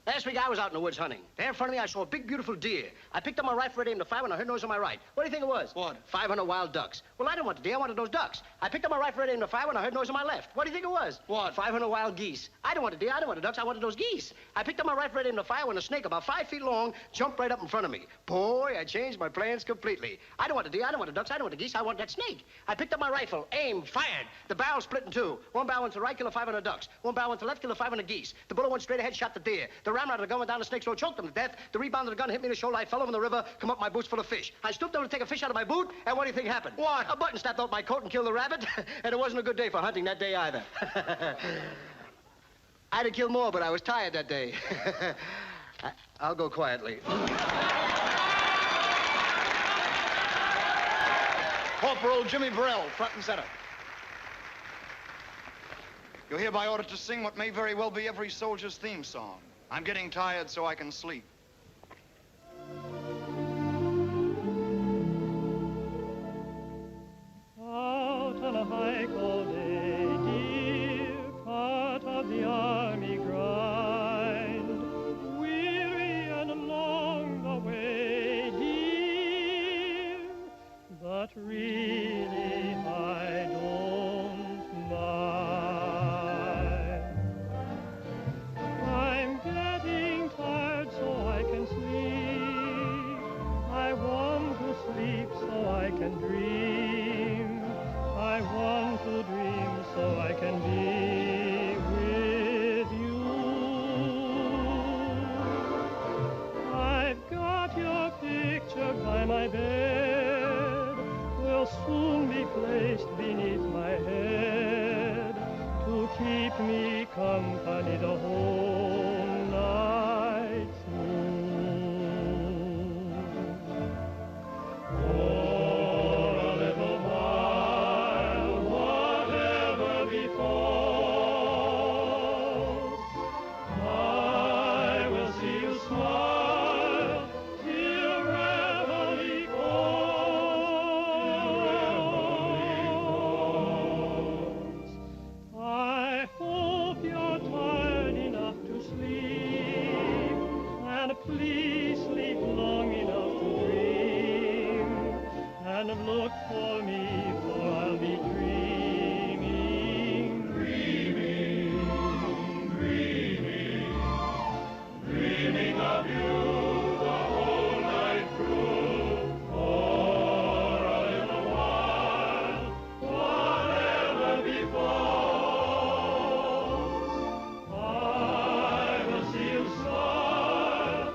Last week, I was out in the woods hunting. There in front of me, I saw a big, beautiful deer. I picked up my rifle, aimed the fire, and I heard noise on my right. What do you think it was? What? 500 wild ducks. Well, I didn't want the deer. I wanted those ducks. I picked up my rifle, aimed the fire, and I heard noise on my left. What do you think it was? What? 500 wild geese. I didn't want the deer. I didn't want the ducks. I wanted those geese. I picked up my rifle, aimed the fire, when a snake about 5 feet long jumped right up in front of me. Boy, I changed my plans completely. I didn't want the deer. I didn't want the ducks. I didn't want the geese. I wanted that snake. I picked up my rifle, aimed, fired. The barrel split in two. One barrel went to the right, killed 500 ducks. One barrel went to the left, killed 500 geese. The bullet went straight ahead, shot the deer. The ramrod of the gun went down the snake's throat, choked him to death. The rebound of the gun hit me in the shoulder. I fell over in the river, come up my boots full of fish. I stooped over to take a fish out of my boot, and what do you think happened? What? A button snapped out my coat and killed the rabbit, and it wasn't a good day for hunting that day either. I'd have killed more, but I was tired that day. I'll go quietly. Corporal Jimmy Burrell, front and center. You're hereby ordered to sing what may very well be every soldier's theme song. I'm getting tired so I can sleep. Out on a hike all day, dear, part of the army grind, weary and along the way, dear, but really I don't mind. I'm getting tired so I can sleep. I want to sleep so I can dream. I want to dream so I can be with you. I've got your picture by my bed. Will soon be placed beneath my head to keep me company the whole night through. For a little while, whatever befalls, I will see you smile till reveille calls. I hope you're tired enough to sleep, and please sleep long enough to dream, and look for me, for I'll be dreaming, dreaming, dreaming, dreaming of you the whole night through. For a little while, whatever befalls, I will see you smile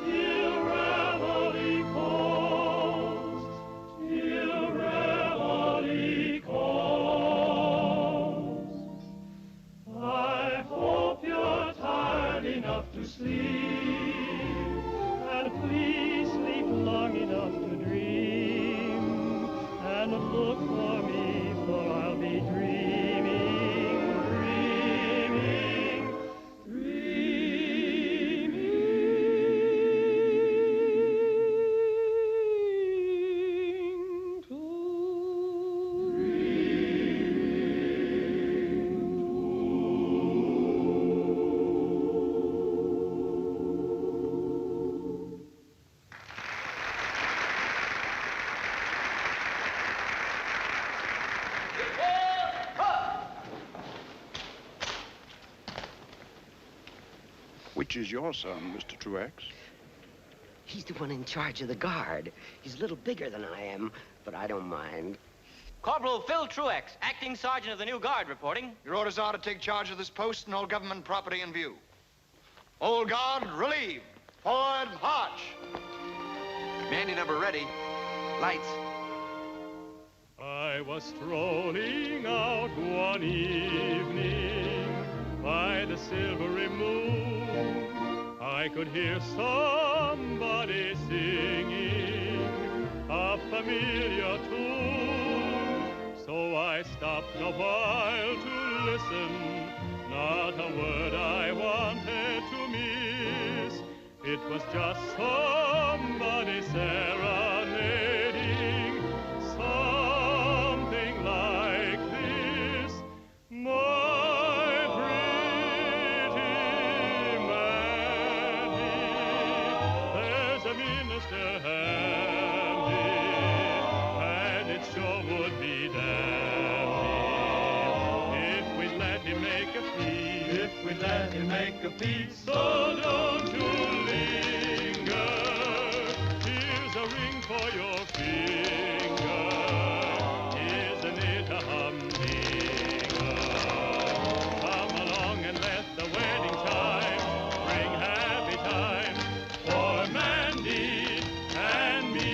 till reveille calls, till reveille calls. I hope you're tired enough to sleep, and please sleep long enough to dream, and look for me, for I'll be dreaming, dreaming, dreaming too. Which is your son, Mr. Truex? He's the one in charge of the guard. He's a little bigger than I am, but I don't mind. Corporal Phil Truex, acting sergeant of the new guard, reporting. Your orders are to take charge of this post and all government property in view. Old guard, relieve. Forward, march. Mandy number ready. Lights. I was strolling out one evening by the silvery moon. I could hear somebody singing a familiar tune. So I stopped a while to listen. Not a word I wanted to miss. It was just somebody serenading. would be dandy if we'd let him make a peace. If we'd let him make a peace. So don't you linger. Here's a ring for your finger. Isn't it a humdinger? Come along and let the wedding chime bring happy times for Mandy and me.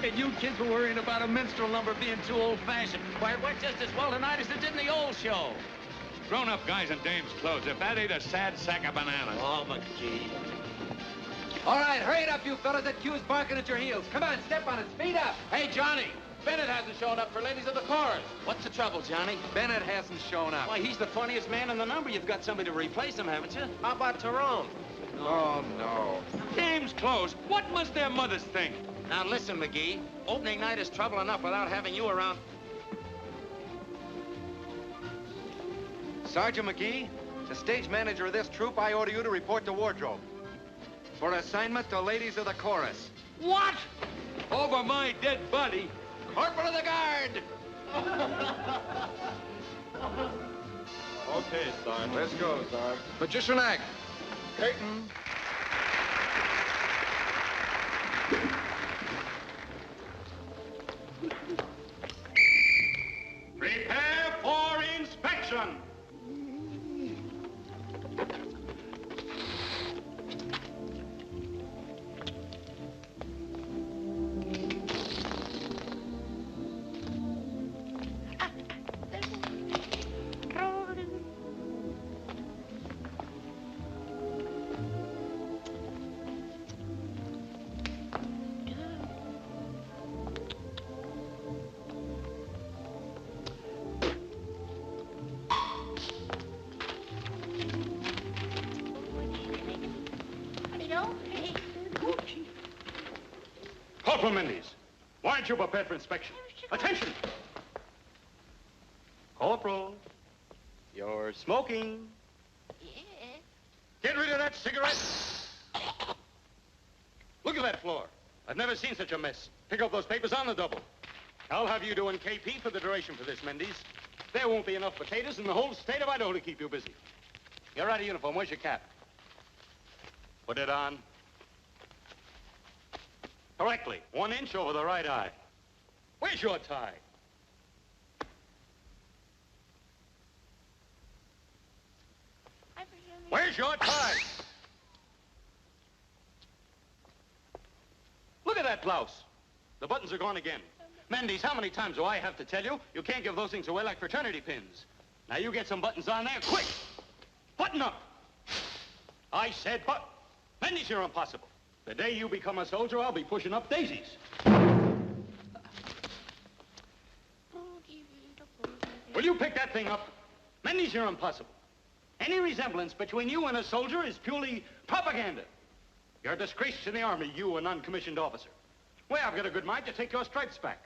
And you kids were worrying about a minstrel number being too old-fashioned. Why, it went just as well tonight as it did in the old show. Grown-up guys in dames' clothes, if that ain't a sad sack of bananas. Oh, McGee. All right, hurry it up, you fellas. That cue's barking at your heels. Come on, step on it. Speed up. Hey, Johnny, Bennett hasn't shown up for Ladies of the Chorus. What's the trouble, Johnny? Bennett hasn't shown up. Why, he's the funniest man in the number. You've got somebody to replace him, haven't you? How about Tyrone? Oh, no. Dames' clothes? What must their mothers think? Now, listen, McGee. Opening night is trouble enough without having you around. Sergeant McGee, the stage manager of this troupe, I order you to report to wardrobe. For assignment to Ladies of the Chorus. What? Over my dead body? Corporal of the Guard! Okay, Sergeant. Let's go, Sergeant. Magician act. Curtain. Prepare for inspection. Corporal Mendes, why aren't you prepared for inspection? Attention! Corporal, you're smoking. Get rid of that cigarette. Look at that floor. I've never seen such a mess. Pick up those papers on the double. I'll have you doing KP for the duration for this, Mendes. There won't be enough potatoes in the whole state of Idaho to keep you busy. You're out of uniform. Where's your cap? Put it on. Correctly. 1 inch over the right eye. Where's your tie? Where's your tie? Look at that blouse. The buttons are gone again. Mendes, how many times do I have to tell you? You can't give those things away like fraternity pins. Now, you get some buttons on there, quick! Button up! I said Mendes, you're impossible. The day you become a soldier, I'll be pushing up daisies. Will you pick that thing up? Mendes, you're impossible. Any resemblance between you and a soldier is purely propaganda. You're a disgrace to the Army, you, a non-commissioned officer. Well, I've got a good mind to take your stripes back.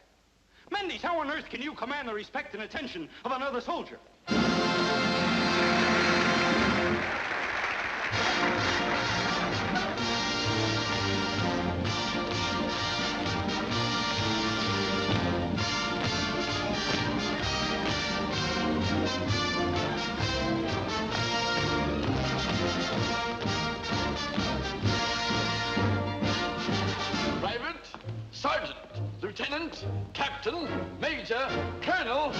Mendes, how on earth can you command the respect and attention of another soldier? Sergeant, Lieutenant, Captain, Major, Colonel,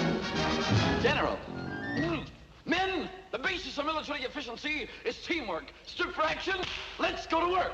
General. Men, the basis of military efficiency is teamwork. Stood for action, let's go to work.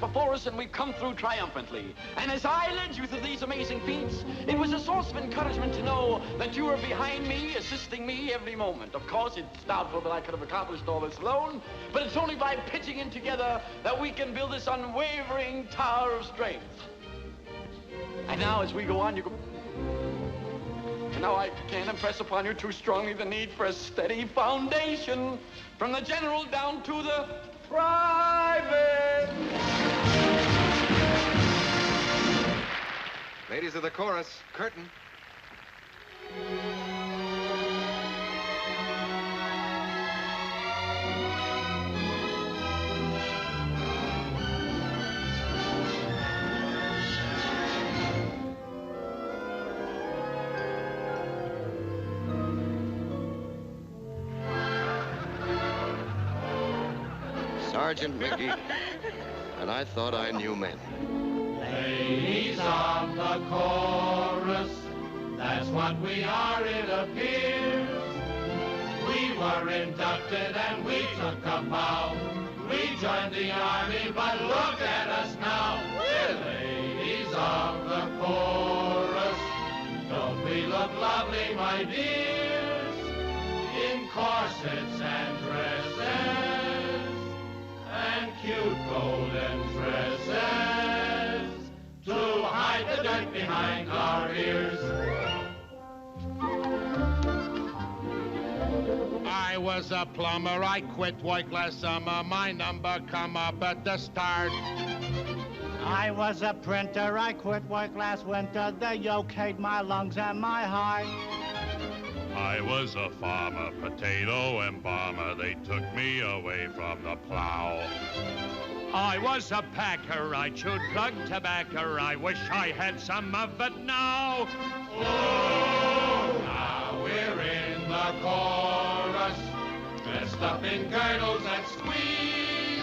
Before us, and we've come through triumphantly. And as I led you through these amazing feats, it was a source of encouragement to know that you were behind me, assisting me every moment. Of course, it's doubtful that I could have accomplished all this alone, but it's only by pitching in together that we can build this unwavering tower of strength. And now, as we go on, and now I can't impress upon you too strongly the need for a steady foundation, from the general down to the private. Ladies of the chorus, curtain. Sergeant Mickey, and I thought I knew men. Ladies of the chorus, that's what we are, it appears. were inducted and we took a bow. We joined the Army, but look at us now. We're ladies of the chorus. Don't we look lovely, my dears, in corsets and dresses and cute golden tresses to hide the dirt behind our ears? I was a plumber, I quit work last summer. My number come up at the start. I was a printer, I quit work last winter. The yoke ate my lungs and my heart. I was a farmer, potato embalmer. They took me away from the plow. I was a packer, I chewed plug tobacco. I wish I had some of it now. Oh, now we're in the chorus, dressed up in girdles that squeeze.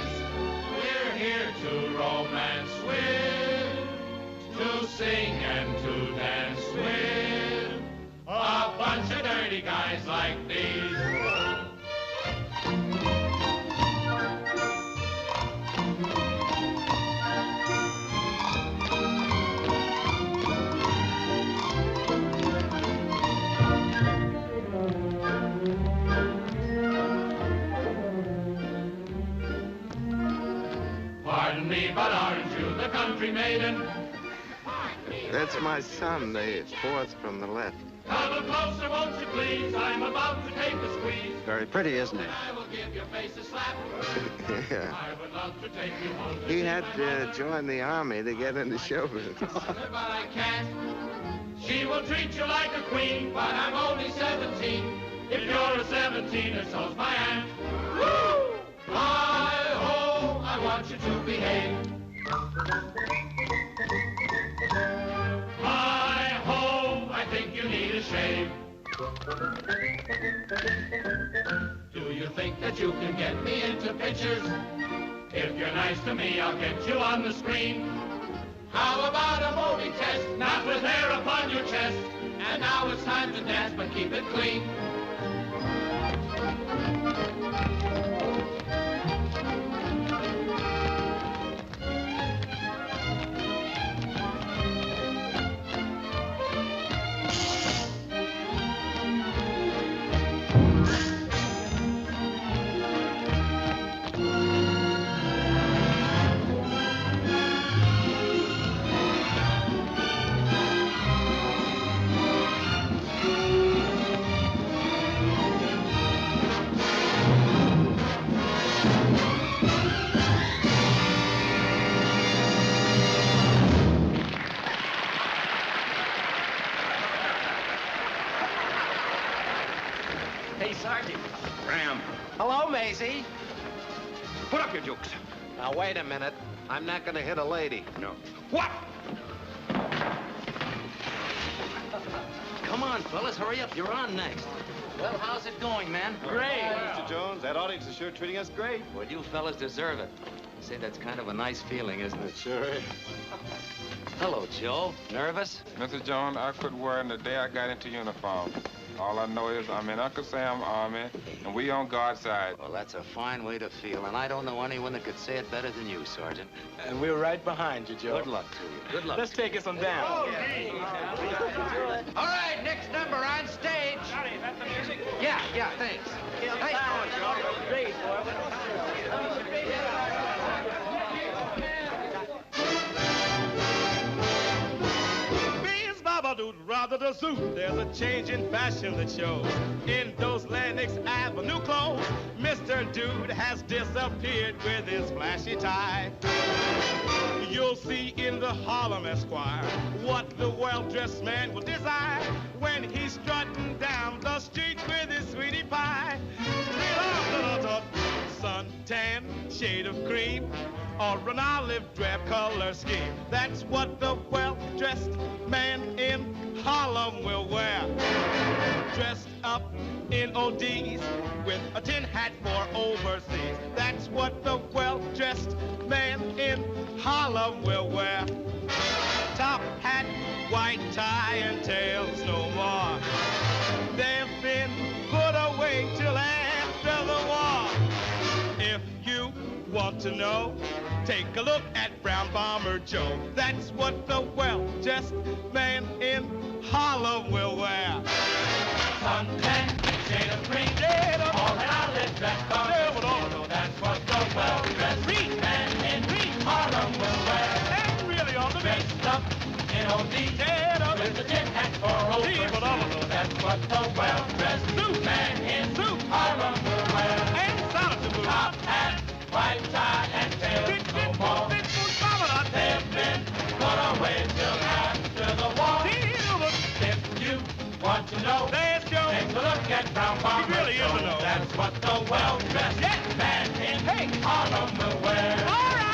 We're here to romance with, to sing and to dance with a bunch of dirty guys like these. Pardon me, but aren't you the country maiden? That's my son, the fourth from the left. Come a closer, won't you please? I'm about to take a squeeze. Very pretty, isn't he? I will give your face a slap. Yeah. I would love to take you home. He had to join the Army to get into show business. But I can't. She will treat you like a queen, but I'm only 17. If you're a 17er, so's my aunt. Woo! Hi-ho, I want you to behave. Hi-ho, I think you need a shave. Do you think that you can get me into pictures? If you're nice to me, I'll get you on the screen. How about a movie test, not with hair upon your chest? And now it's time to dance, but keep it clean. Hey, Sergeant. Ram. Hello, Maisie. Put up your jukes. Now, wait a minute. I'm not going to hit a lady. No. What? Come on, fellas, hurry up. You're on next. Well, how's it going, man? Great. Mr. Jones, that audience is sure treating us great. Well, you fellas deserve it. Say, that's kind of a nice feeling, isn't it? It sure is. Hello, Joe. Nervous? Mrs. Jones, I quit worrying the day I got into uniform. All I know is I'm in Uncle Sam's Army, and we on God's side. Well, that's a fine way to feel, and I don't know anyone that could say it better than you, Sergeant. And we're right behind you, Joe. Good luck to you. Good luck. Let's take us on down. All right, next number on stage. Johnny, is that the music? Yeah, thanks. Hey, Joe. Great, boy. Rather the suit, there's a change in fashion that shows. In those Lennox Avenue clothes, Mr. Dude has disappeared with his flashy tie. You'll see in the Harlem Esquire what the well-dressed man will desire when he's strutting down the street with his sweetie pie. Suntan, shade of cream, or an olive drab color scheme. That's what the well-dressed man in Harlem will wear. Dressed up in ODs with a tin hat for overseas. That's what the well-dressed man in Harlem will wear. Top hat, white tie, and tails no more. They've been put away till want to know? Take a look at Brown Bomber Joe. That's what the well-dressed man in Harlem will wear. Suntan, shade of green, all an outlet dress comes. That's what the well-dressed man in Harlem will wear. And really on the dressed up in OD, with the tin hat for over. That's what the well-dressed man in Harlem will wear. And top hat, white tie, and tail no more. They've been put away till after the war. If you want to know, take a look at Brown Bomber Joe. That's what the well-dressed man in Harlem will wear. All right.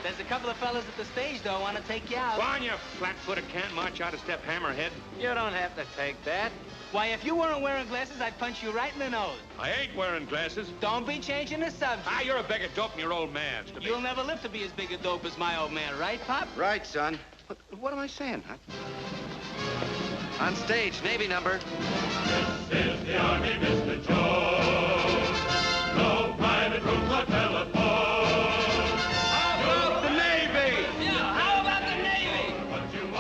There's a couple of fellas at the stage, though, want to take you out. Go on, you flat-footed can't march out a step hammerhead. You don't have to take that. Why, if you weren't wearing glasses, I'd punch you right in the nose. I ain't wearing glasses. Don't be changing the subject. Ah, you're a bigger dope than your old man. You'll never live to be as big a dope as my old man, right, Pop? Right, son. What am I saying? On stage, Navy number. This is the Army, Mr. Jones. No private rooms or telephone.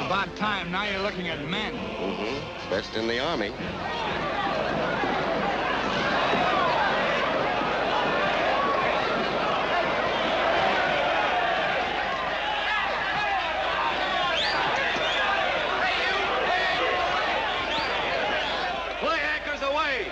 About time. Now you're looking at men. Mm-hmm. Best in the Army. Play anchors away.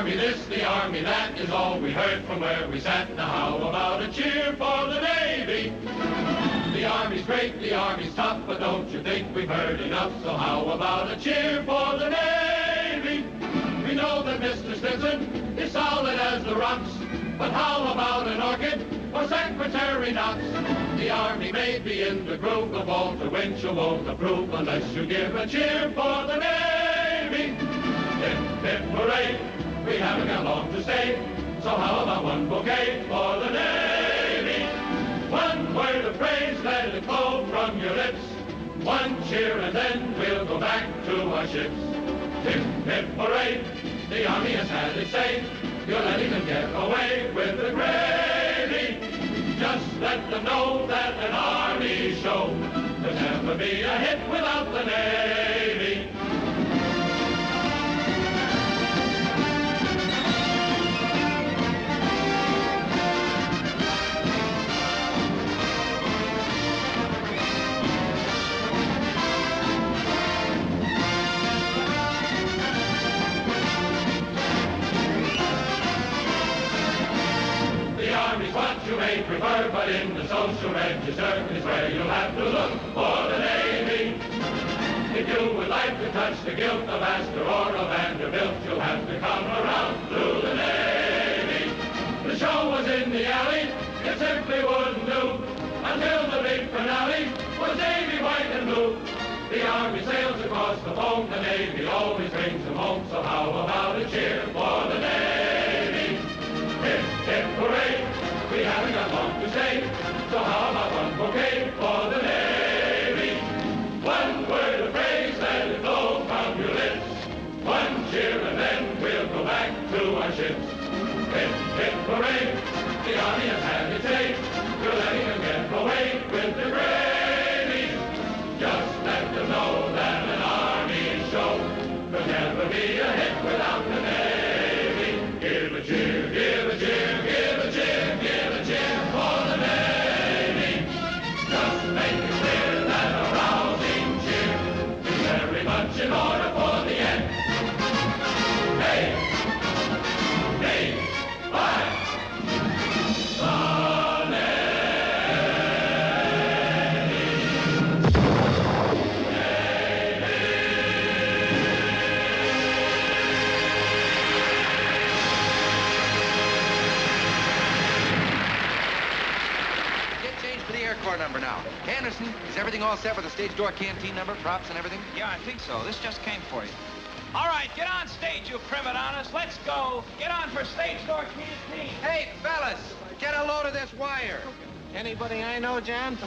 This, the Army, that is all we heard from where we sat. Now how about a cheer for the Navy? Army's great, the Army's tough, but don't you think we've heard enough? So how about a cheer for the Navy? We know that Mr. Stinson is solid as the rocks, but how about an orchid or Secretary Knox? The Army may be in the groove, but Walter Winchell won't approve unless you give a cheer for the Navy. Hip, hip, hooray, we haven't got long to stay, so how about one bouquet for the Navy? One word of praise, let it flow from your lips. One cheer and then we'll go back to our ships. Hip, hip, hooray, the Army has had its say. You're letting them get away with the gravy. Just let them know that an Army show could never be a hit without the Navy. What you may prefer, but in the social register is where you'll have to look for the Navy. If you would like to touch the gilt of Astor or of Vanderbilt, you'll have to come around through the Navy. The show was in the alley, it simply wouldn't do, until the big finale was Navy white and blue. The Army sails across the foam, the Navy always brings them home, so how about a cheer for the Navy? Hip, hip, hooray! We haven't got long to stay, so how about one bouquet for the Navy? One word of praise, let it flow from your lips. One cheer and then we'll go back to our ships. Hip, hip, hooray, the Army has had its say. You're letting them get away with the gravy. Just let them know that an Army show could never be a hit without the Navy. Give a cheer, give a cheer, give a cheer, give a cheer for the Navy. Just make it clear that a rousing cheer is very much in order for the end. Hey, hey, bye. Number now. Anderson, is everything all set with the stage door canteen number, props and everything? Yeah, I think so. This just came for you. All right, get on stage, you prima donnas. Let's go. Get on for stage door canteen. Hey, fellas, get a load of this wire. Anybody I know, John?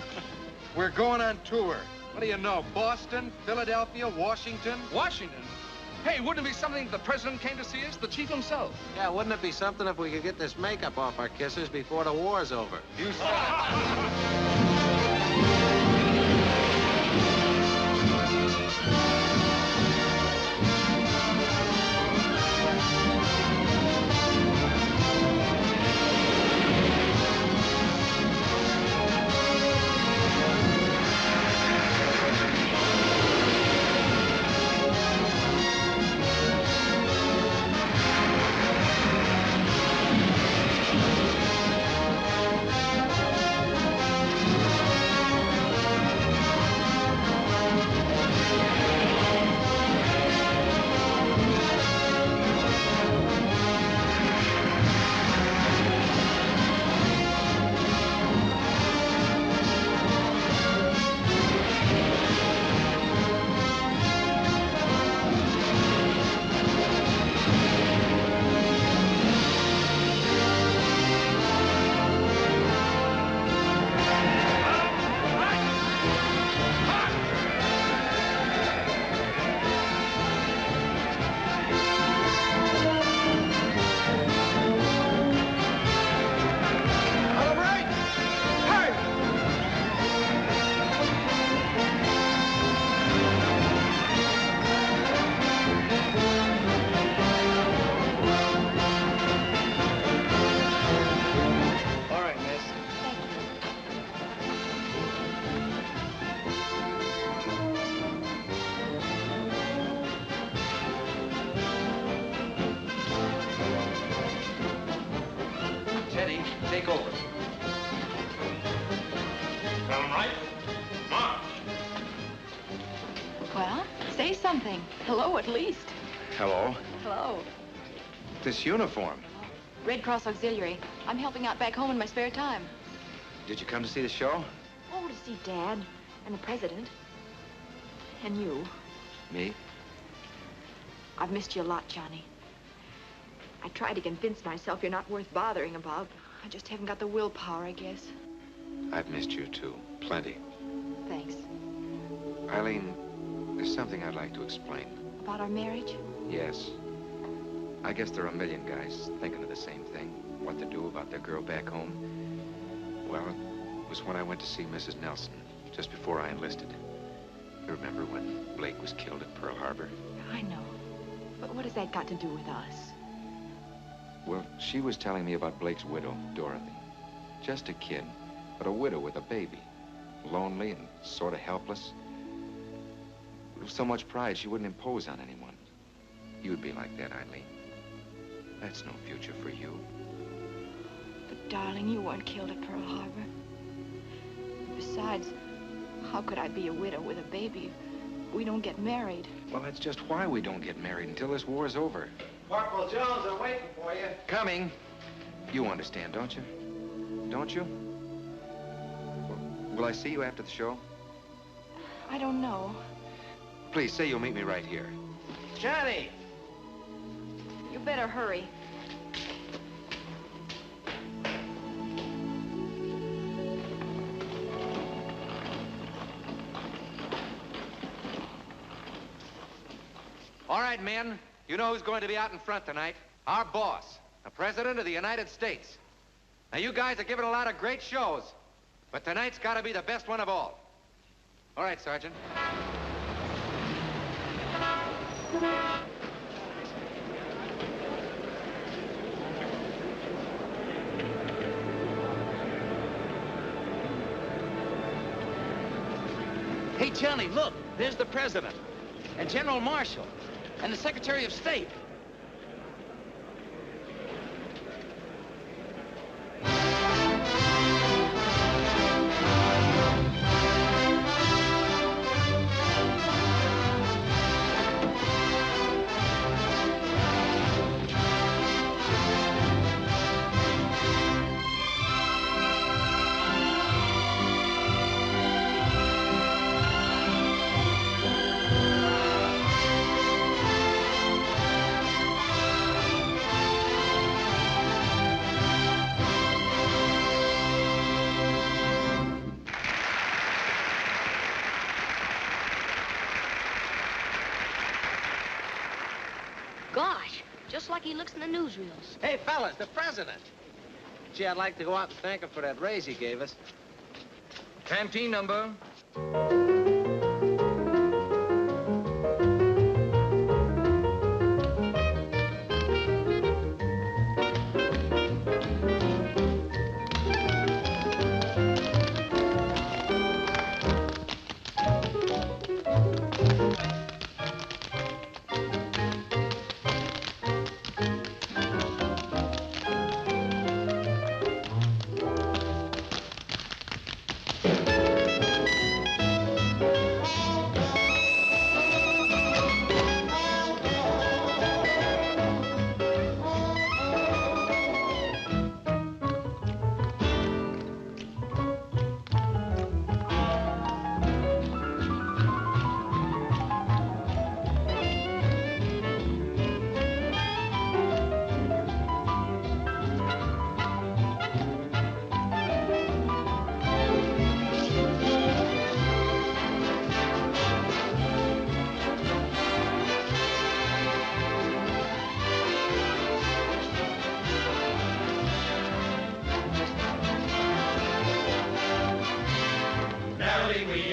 We're going on tour. What do you know, Boston, Philadelphia, Washington? Washington? Hey, wouldn't it be something if the president came to see us, the chief himself? Yeah, wouldn't it be something if we could get this makeup off our kisses before the war's over? You said take over. Tell him right. something. Hello, at least. Hello. Hello. This uniform. Red Cross Auxiliary. I'm helping out back home in my spare time. Did you come to see the show? Oh, to see Dad and the President. And you. Me? I've missed you a lot, Johnny. I tried to convince myself you're not worth bothering about. I just haven't got the willpower, I guess. I've missed you, too. Plenty. Thanks. Eileen, there's something I'd like to explain. About our marriage? Yes. I guess there are a million guys thinking of the same thing. What to do about their girl back home. Well, it was when I went to see Mrs. Nelson, just before I enlisted. You remember when Blake was killed at Pearl Harbor? I know. But what has that got to do with us? Well, she was telling me about Blake's widow, Dorothy. Just a kid, but a widow with a baby. Lonely and sort of helpless. With so much pride, she wouldn't impose on anyone. You'd be like that, Eileen. That's no future for you. But, darling, you weren't killed at Pearl Harbor. Besides, how could I be a widow with a baby if we don't get married? Well, that's just why we don't get married until this war is over. Corporal Jones, I'm waiting for you. Coming. You understand, don't you? Don't you? Will I see you after the show? I don't know. Please, say you'll meet me right here. Johnny! You better hurry. All right, men. You know who's going to be out in front tonight? Our boss, the President of the United States. Now, you guys are giving a lot of great shows, but tonight's got to be the best one of all. All right, Sergeant. Hey, Johnny, look. There's the President and General Marshall and the Secretary of State. Gosh, just like he looks in the newsreels. Hey, fellas, the President. Gee, I'd like to go out and thank him for that raise he gave us. Canteen number.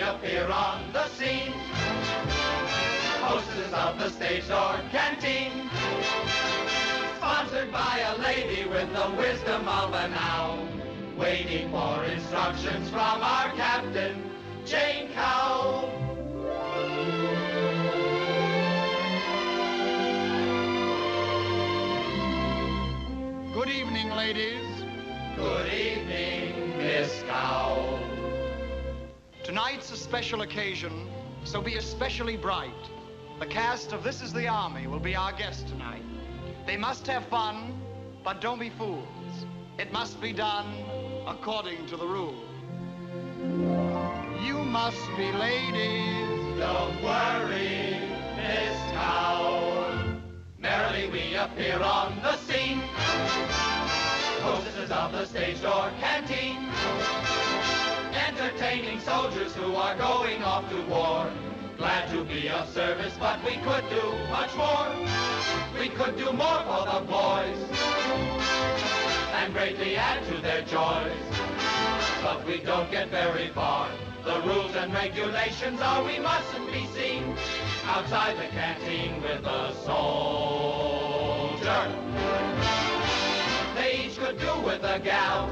Appear on the scene, hostess of the stage door canteen, sponsored by a lady with the wisdom of an owl, waiting for instructions from our captain, Jane Cowell. Good evening, ladies. Good evening, Miss Cowell. Tonight's a special occasion, so be especially bright. The cast of This Is the Army will be our guest tonight. They must have fun, but don't be fools. It must be done according to the rule. You must be ladies. Don't worry, Miss Cow. Merrily we appear on the scene. Hostesses of the stage door canteen. Entertaining soldiers who are going off to war. Glad to be of service, but we could do much more. We could do more for the boys and greatly add to their joys. But we don't get very far. The rules and regulations are we mustn't be seen outside the canteen with a soldier. They each could do with a gal.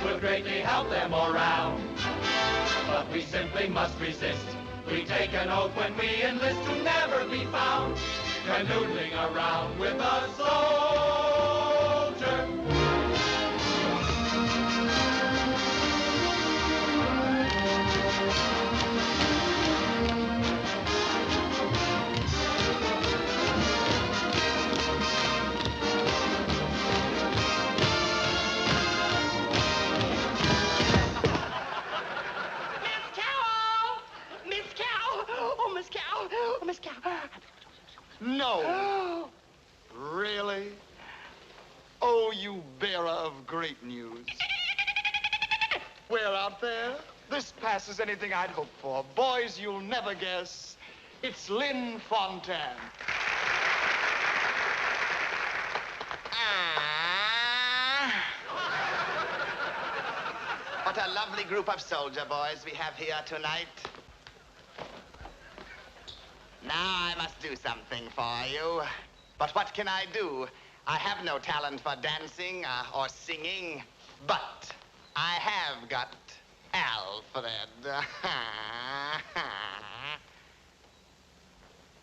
Will greatly help their morale. But we simply must resist. We take an oath when we enlist to never be found canoodling around with a soldier. Miss Cow. No. Really? Oh, you bearer of great news. We're out there. This passes anything I'd hoped for. Boys, you'll never guess. It's Lynn Fontanne. What a lovely group of soldier boys we have here tonight. Now I must do something for you. But what can I do? I have no talent for dancing or singing, but I have got Alfred.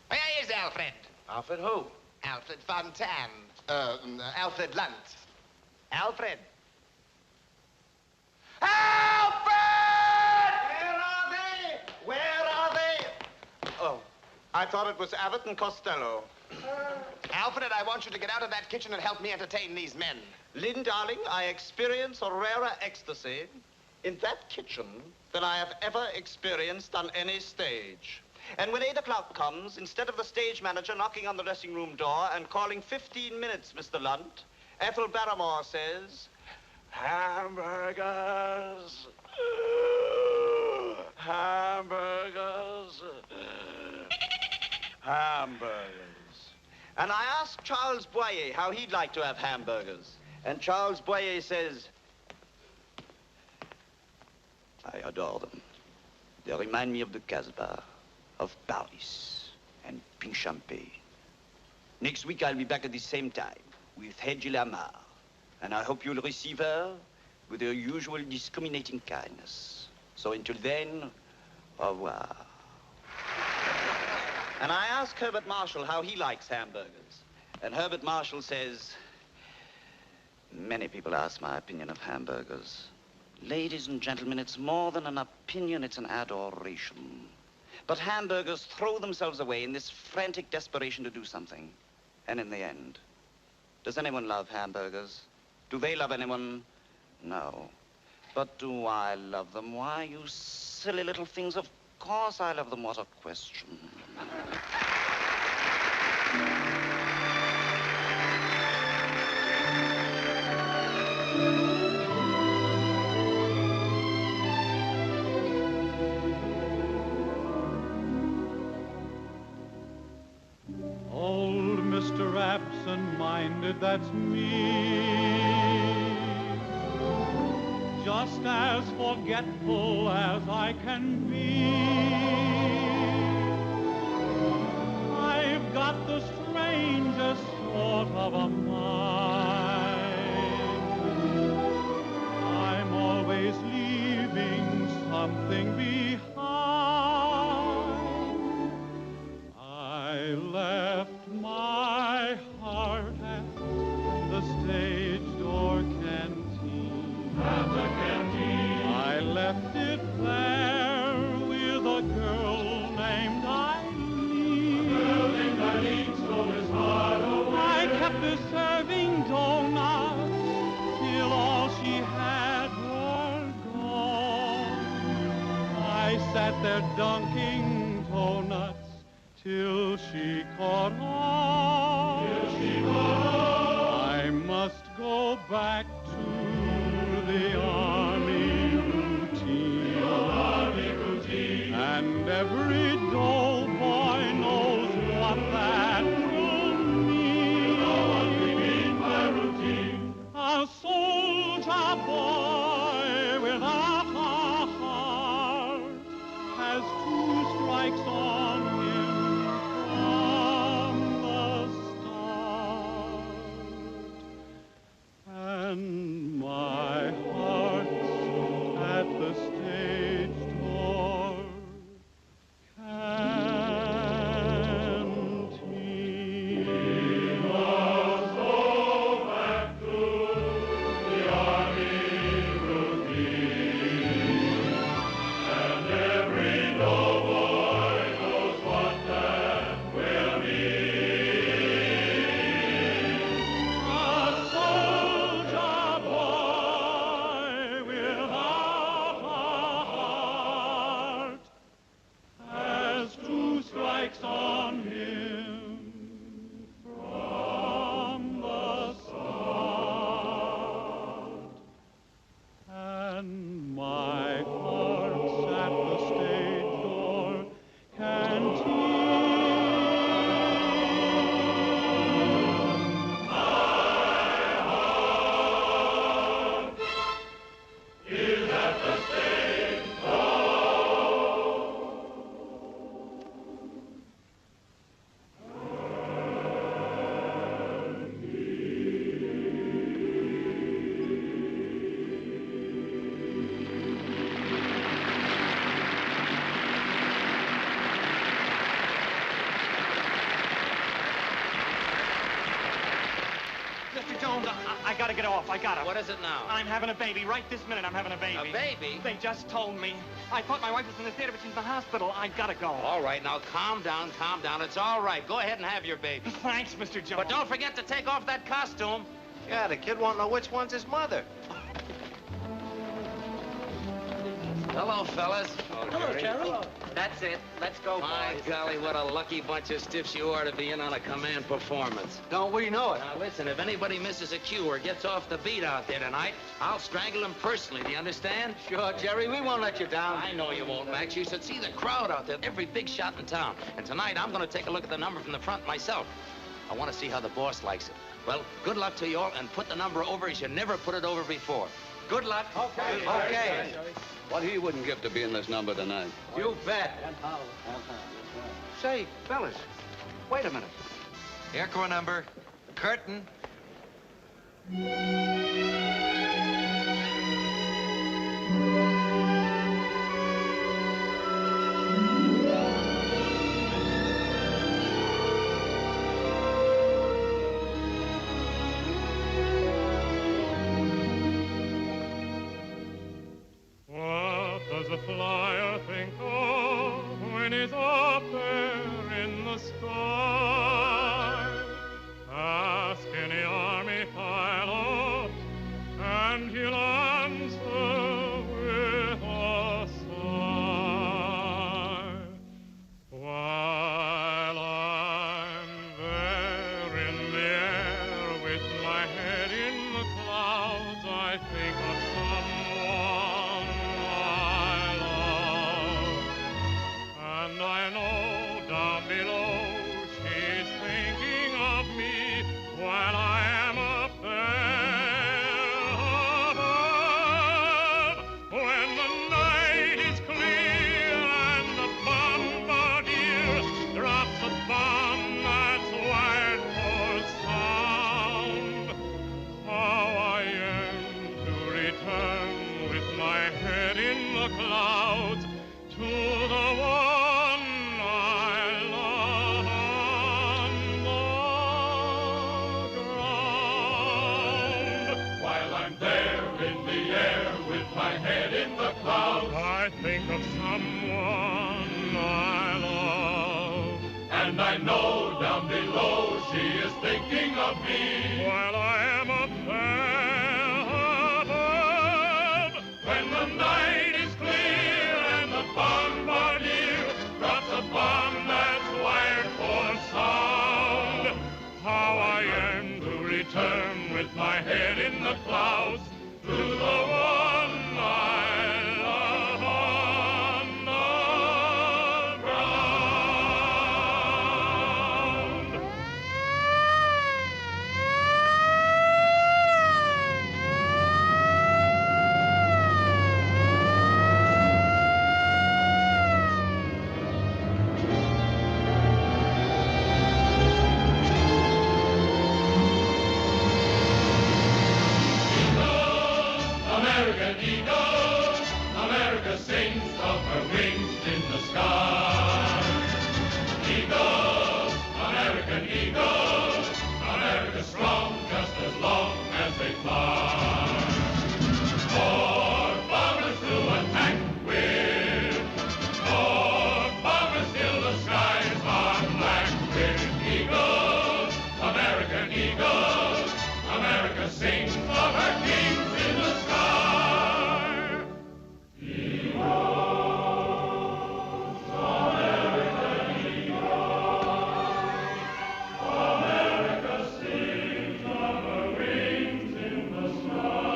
Where is Alfred? Alfred who? Alfred Fontanne. Alfred Lunt. Alfred. Alfred! Where are they? Where are they? Oh. I thought it was Abbott and Costello. Alfred, I want you to get out of that kitchen and help me entertain these men. Lynn, darling, I experience a rarer ecstasy in that kitchen than I have ever experienced on any stage. And when 8 o'clock comes, instead of the stage manager knocking on the dressing room door and calling 15 minutes, Mr. Lunt, Ethel Barrymore says, hamburgers, hamburgers, hamburgers. And I asked Charles Boyer how he'd like to have hamburgers. And Charles Boyer says, I adore them. They remind me of the Casbah, of Paris, and pink champagne. Next week, I'll be back at the same time with Hedy Lamarr. And I hope you'll receive her with her usual discriminating kindness. So until then, au revoir. And I asked Herbert Marshall how he likes hamburgers. And Herbert Marshall says, many people ask my opinion of hamburgers. Ladies and gentlemen, it's more than an opinion, it's an adoration. But hamburgers throw themselves away in this frantic desperation to do something. And in the end, does anyone love hamburgers? Do they love anyone? No. But do I love them? Why, you silly little things, of course I love them. What a question. Old Mr. Absent-Minded, that's me. Just as forgetful as I can be. I've got the strangest sort of a mind. I'm always leaving something behind. I left my heart at the stage door canteen. At the canteen. I left it there with a girl named Eileen. at their dunking toe nuts till she caught on. I must go back to the Army routine. And every dull boy knows what that will mean. You know what we mean by routine. A soldier boy without a heart has 2 strikes on him from the start. And my heart's at the stage door. Canteen. We must go back to the Army routine. And every doughboy knows what that will mean. A soldier boy without a heart has 2 strikes on him from the start. And my heart's at the stage door canteen. My heart is at the stage Mr. Jones, I gotta get off. I gotta. What is it now? I'm having a baby. Right this minute, I'm having a baby. A baby? They just told me. I thought my wife was in the theater, but she's in the hospital. I gotta go. All right, now calm down, calm down. It's all right. Go ahead and have your baby. Thanks, Mr. Jones. But don't forget to take off that costume. Yeah, the kid won't know which one's his mother. Hello, fellas. Hello, Jerry. That's it. Let's go, My golly, what a lucky bunch of stiffs you are to be in on a command performance. Don't we know it? Now, listen, if anybody misses a cue or gets off the beat out there tonight, I'll strangle him personally. Do you understand? Sure, Jerry, we won't let you down. I know you won't, Max. You should see the crowd out there, every big shot in town. And tonight, I'm going to take a look at the number from the front myself. I want to see how the boss likes it. Well, good luck to you all, and put the number over as you never put it over before. Good luck. Okay. Okay. What he wouldn't give to be in this number tonight. You bet. Say, fellas, wait a minute. Here come a number. Curtain. What does a flyer think of when he's up there in the sky? Ask any army pilot, and he'll answer with a sigh. While I'm there in the air with my head in the clouds, I think of someone I love. And I know down below she's thinking of me while I am up there above. When the night is clear and the bombardier drops a bomb that's wired for sound, how I yearn to return with my head in the clouds to the one I love on the ground. While I'm there in the air with my head in the clouds, I think of someone I love. And I know down below she is thinking of me while I am up there above. When the night is clear and the bomb American eagle, America sings from her wings in the sky. Eagles, American eagles, America strong just as long as they fly. For bombers to attack with, for bombers till the skies are black with eagles, American eagles, America sings of her kings in the sky. Eagles, American eagles, America sings of her wings in the sky.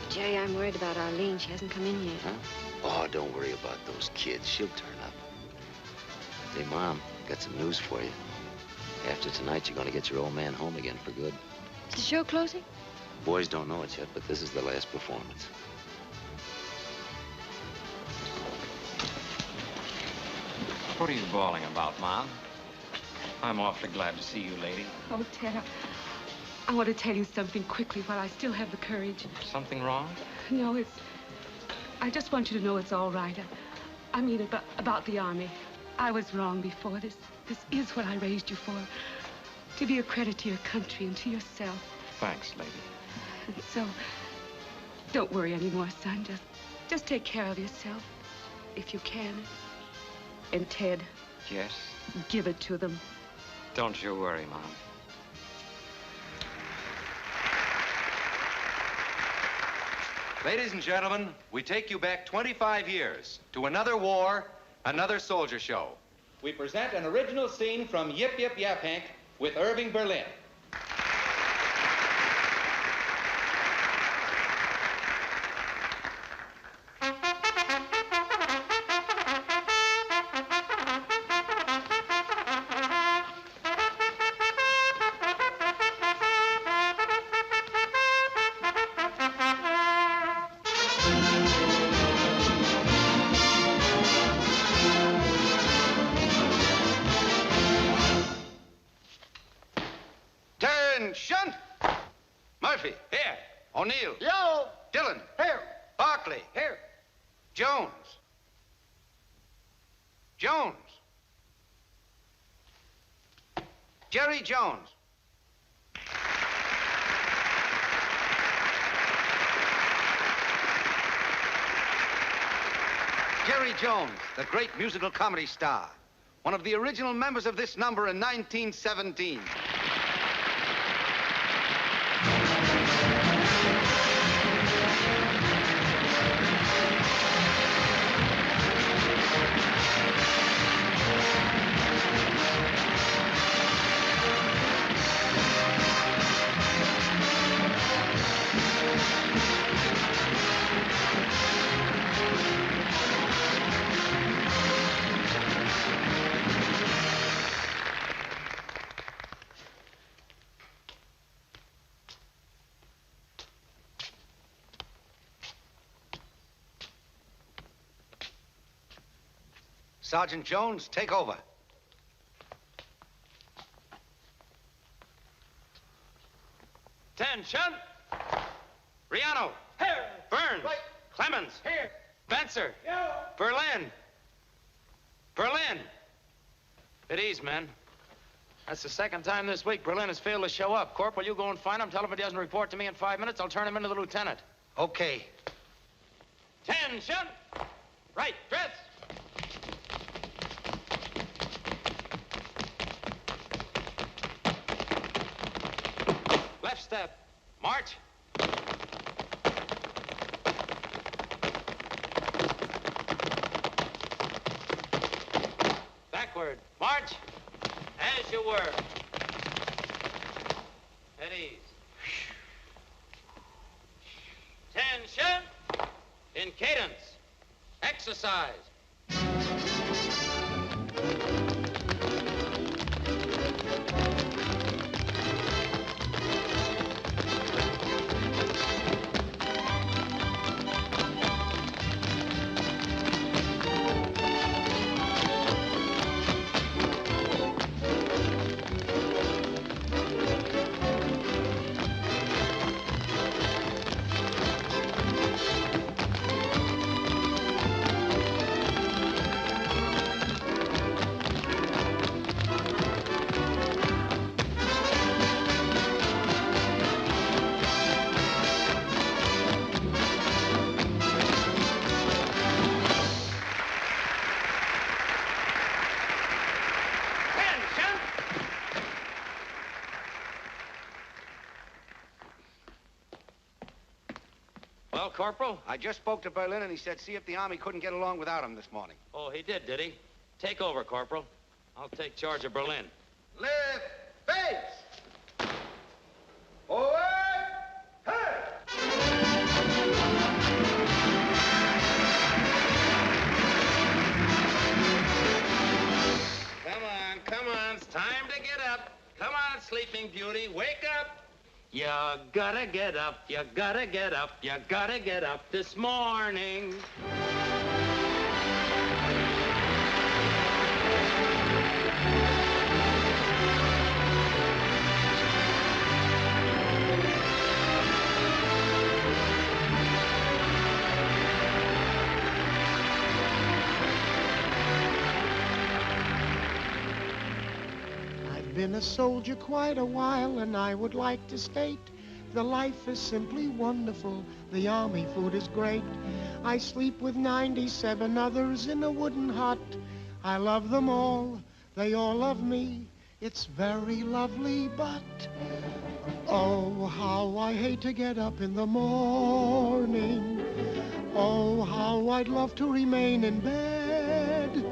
Jerry, I'm worried about Arlene. She hasn't come in yet. Huh? Oh, don't worry about those kids. She'll turn up. Hey, Mom, got some news for you. After tonight, you're going to get your old man home again for good. Is the show closing? Boys don't know it yet, but this is the last performance. What are you bawling about, Mom? I'm awfully glad to see you, lady. Oh, Ted, I want to tell you something quickly while I still have the courage. Something wrong? No, I just want you to know it's all right. I mean about the Army. I was wrong before. This is what I raised you for. To be a credit to your country and to yourself. Thanks, lady. So, don't worry anymore, son. Just take care of yourself, if you can. And Ted. Yes? Give it to them. Don't you worry, Mom. Ladies and gentlemen, we take you back 25 years to another war, another soldier show. We present an original scene from Yip Yip Yap Hank with Irving Berlin. Attention! Murphy. Here. O'Neill. Yo! Dillon. Here. Barkley. Here. Jones. Jones. Jerry Jones. Jerry Jones, the great musical comedy star. One of the original members of this number in 1917. Sergeant Jones, take over. Attention! Riano. Here. Burns. Right. Clemens. Here. Benser. Yo. Berlin. Berlin. At ease, men. That's the second time this week Berlin has failed to show up. Corporal, you go and find him. Tell him if he doesn't report to me in 5 minutes, I'll turn him into the lieutenant. Okay. Attention! Right, dress! Left step. March. Backward. March. As you were. At ease. Attention. In cadence. Exercise. Well, Corporal? I just spoke to Berlin, and he said see if the Army couldn't get along without him this morning. Oh, he did he? Take over, Corporal. I'll take charge of Berlin. Left face! Forward! Come on, it's time to get up. Come on, sleeping beauty, wake up. You gotta get up, you gotta get up, you gotta get up this morning. Been a soldier quite a while, and I would like to state the life is simply wonderful. The Army food is great. I sleep with 97 others in a wooden hut. I love them all. They all love me. It's very lovely, but oh, how I hate to get up in the morning. Oh, how I'd love to remain in bed.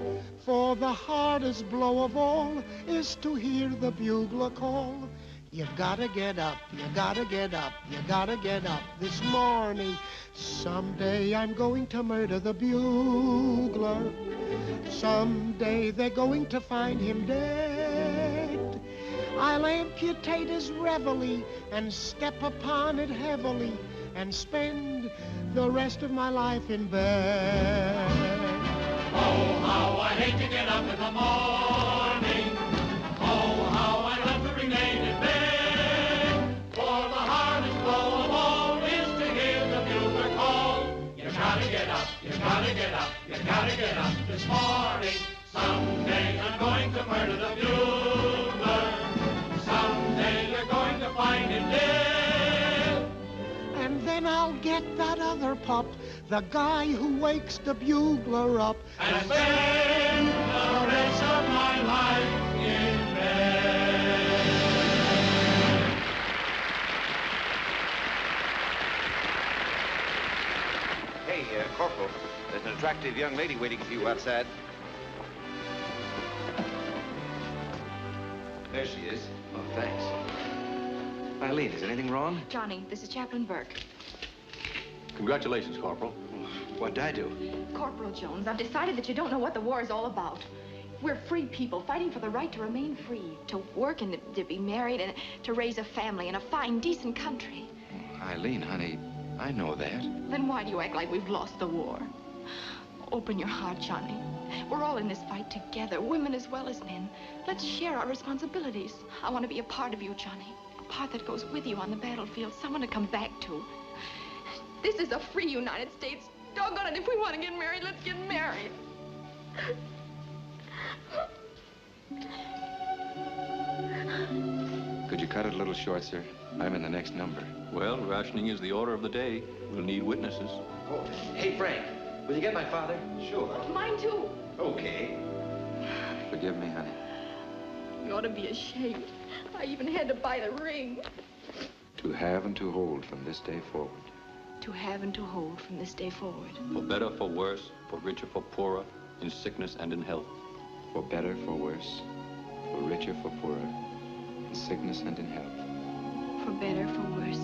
For the hardest blow of all is to hear the bugler call. You gotta get up, you gotta get up, you gotta get up this morning. Someday I'm going to murder the bugler. Someday they're going to find him dead. I'll amputate his reveille and step upon it heavily and spend the rest of my life in bed. Oh, how I hate to get up in the morning. Oh, how I love to remain in bed. For the hardest blow of all is to hear the bugler call. You gotta get up, you gotta get up, you gotta get up this morning. Someday I'm going to murder the bugler. Someday you're going to find him dead. And then I'll get that other pup, the guy who wakes the bugler up, and spend the rest of my life in bed. Hey, Corporal, there's an attractive young lady waiting for you outside. There she is. Oh, thanks. Eileen, is anything wrong? Johnny, this is Chaplain Burke. Congratulations, Corporal. What'd I do? Corporal Jones, I've decided that you don't know what the war is all about. We're free people fighting for the right to remain free, to work and to be married and to raise a family in a fine, decent country. Eileen, honey, I know that. Then why do you act like we've lost the war? Open your heart, Johnny. We're all in this fight together, women as well as men. Let's share our responsibilities. I want to be a part of you, Johnny. A part that goes with you on the battlefield, someone to come back to. This is a free United States. Doggone it, if we want to get married, let's get married. Could you cut it a little short, sir? I'm in the next number. Well, rationing is the order of the day. We'll need witnesses. Oh, hey, Frank, will you get my father? Sure. Mine, too. Okay. Forgive me, honey. You ought to be ashamed. I even had to buy the ring. To have and to hold from this day forward. To have and to hold from this day forward. For better, for worse, for richer, for poorer, in sickness and in health. For better, for worse, for richer, for poorer, in sickness and in health. For better, for worse,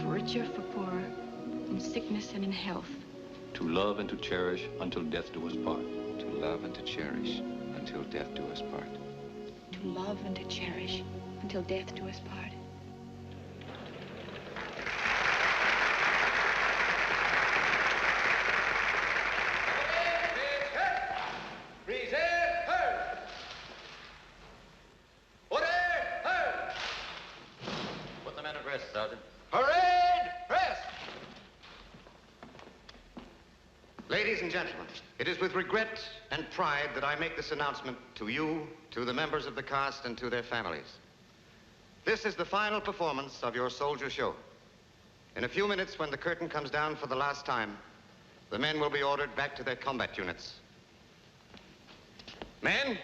for richer, for poorer, in sickness and in health. To love and to cherish until death do us part. To love and to cherish until death do us part. To love and to cherish until death do us part. Sergeant. Parade! Press! Ladies and gentlemen, it is with regret and pride that I make this announcement to you, to the members of the cast, and to their families. This is the final performance of your soldier show. In a few minutes, when the curtain comes down for the last time, the men will be ordered back to their combat units. Men,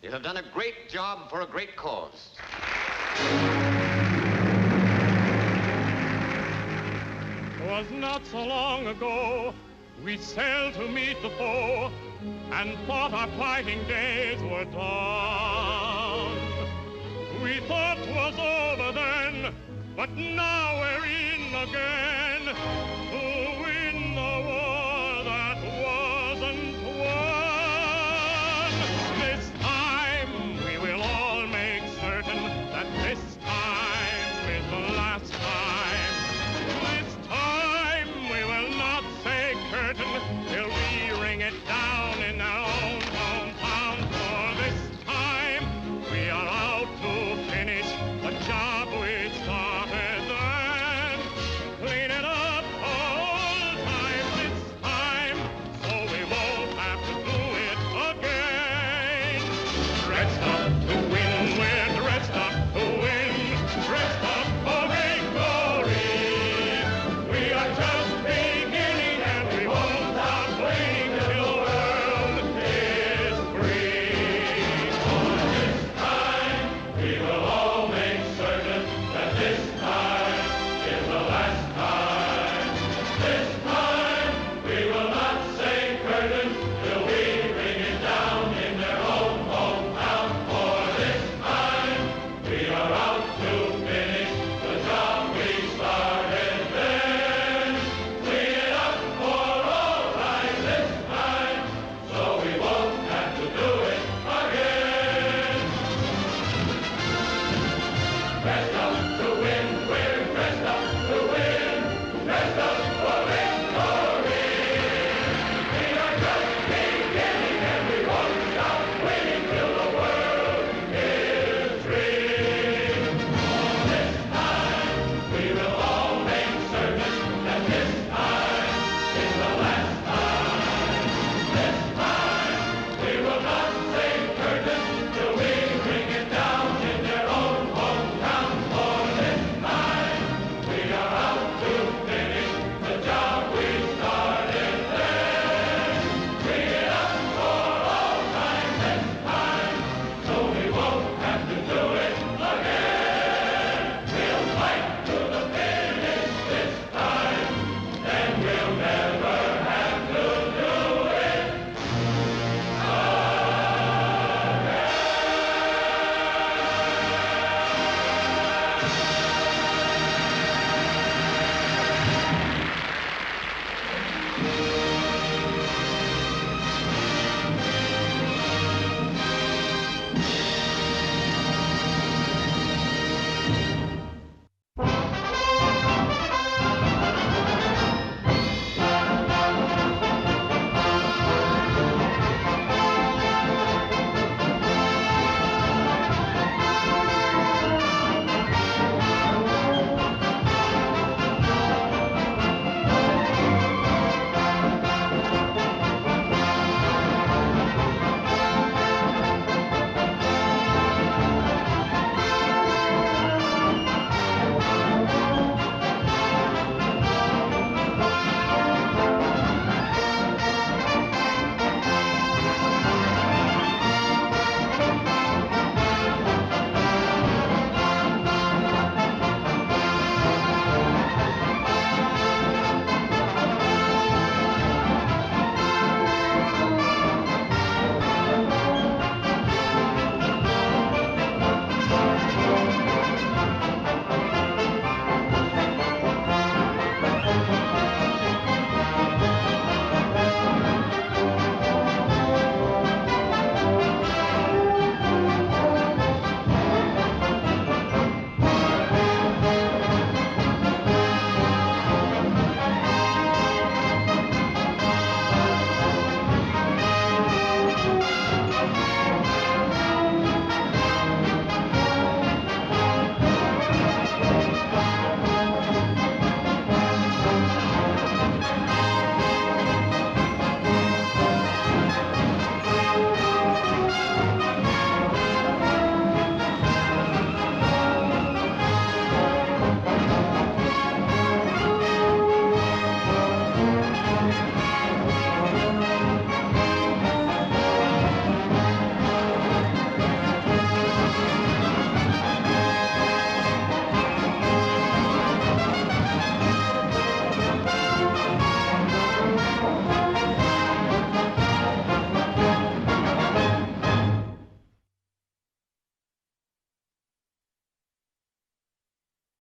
you have done a great job for a great cause. Was not so long ago, we sailed to meet the foe, and thought our fighting days were done. We thought 'twas over then, but now we're in again.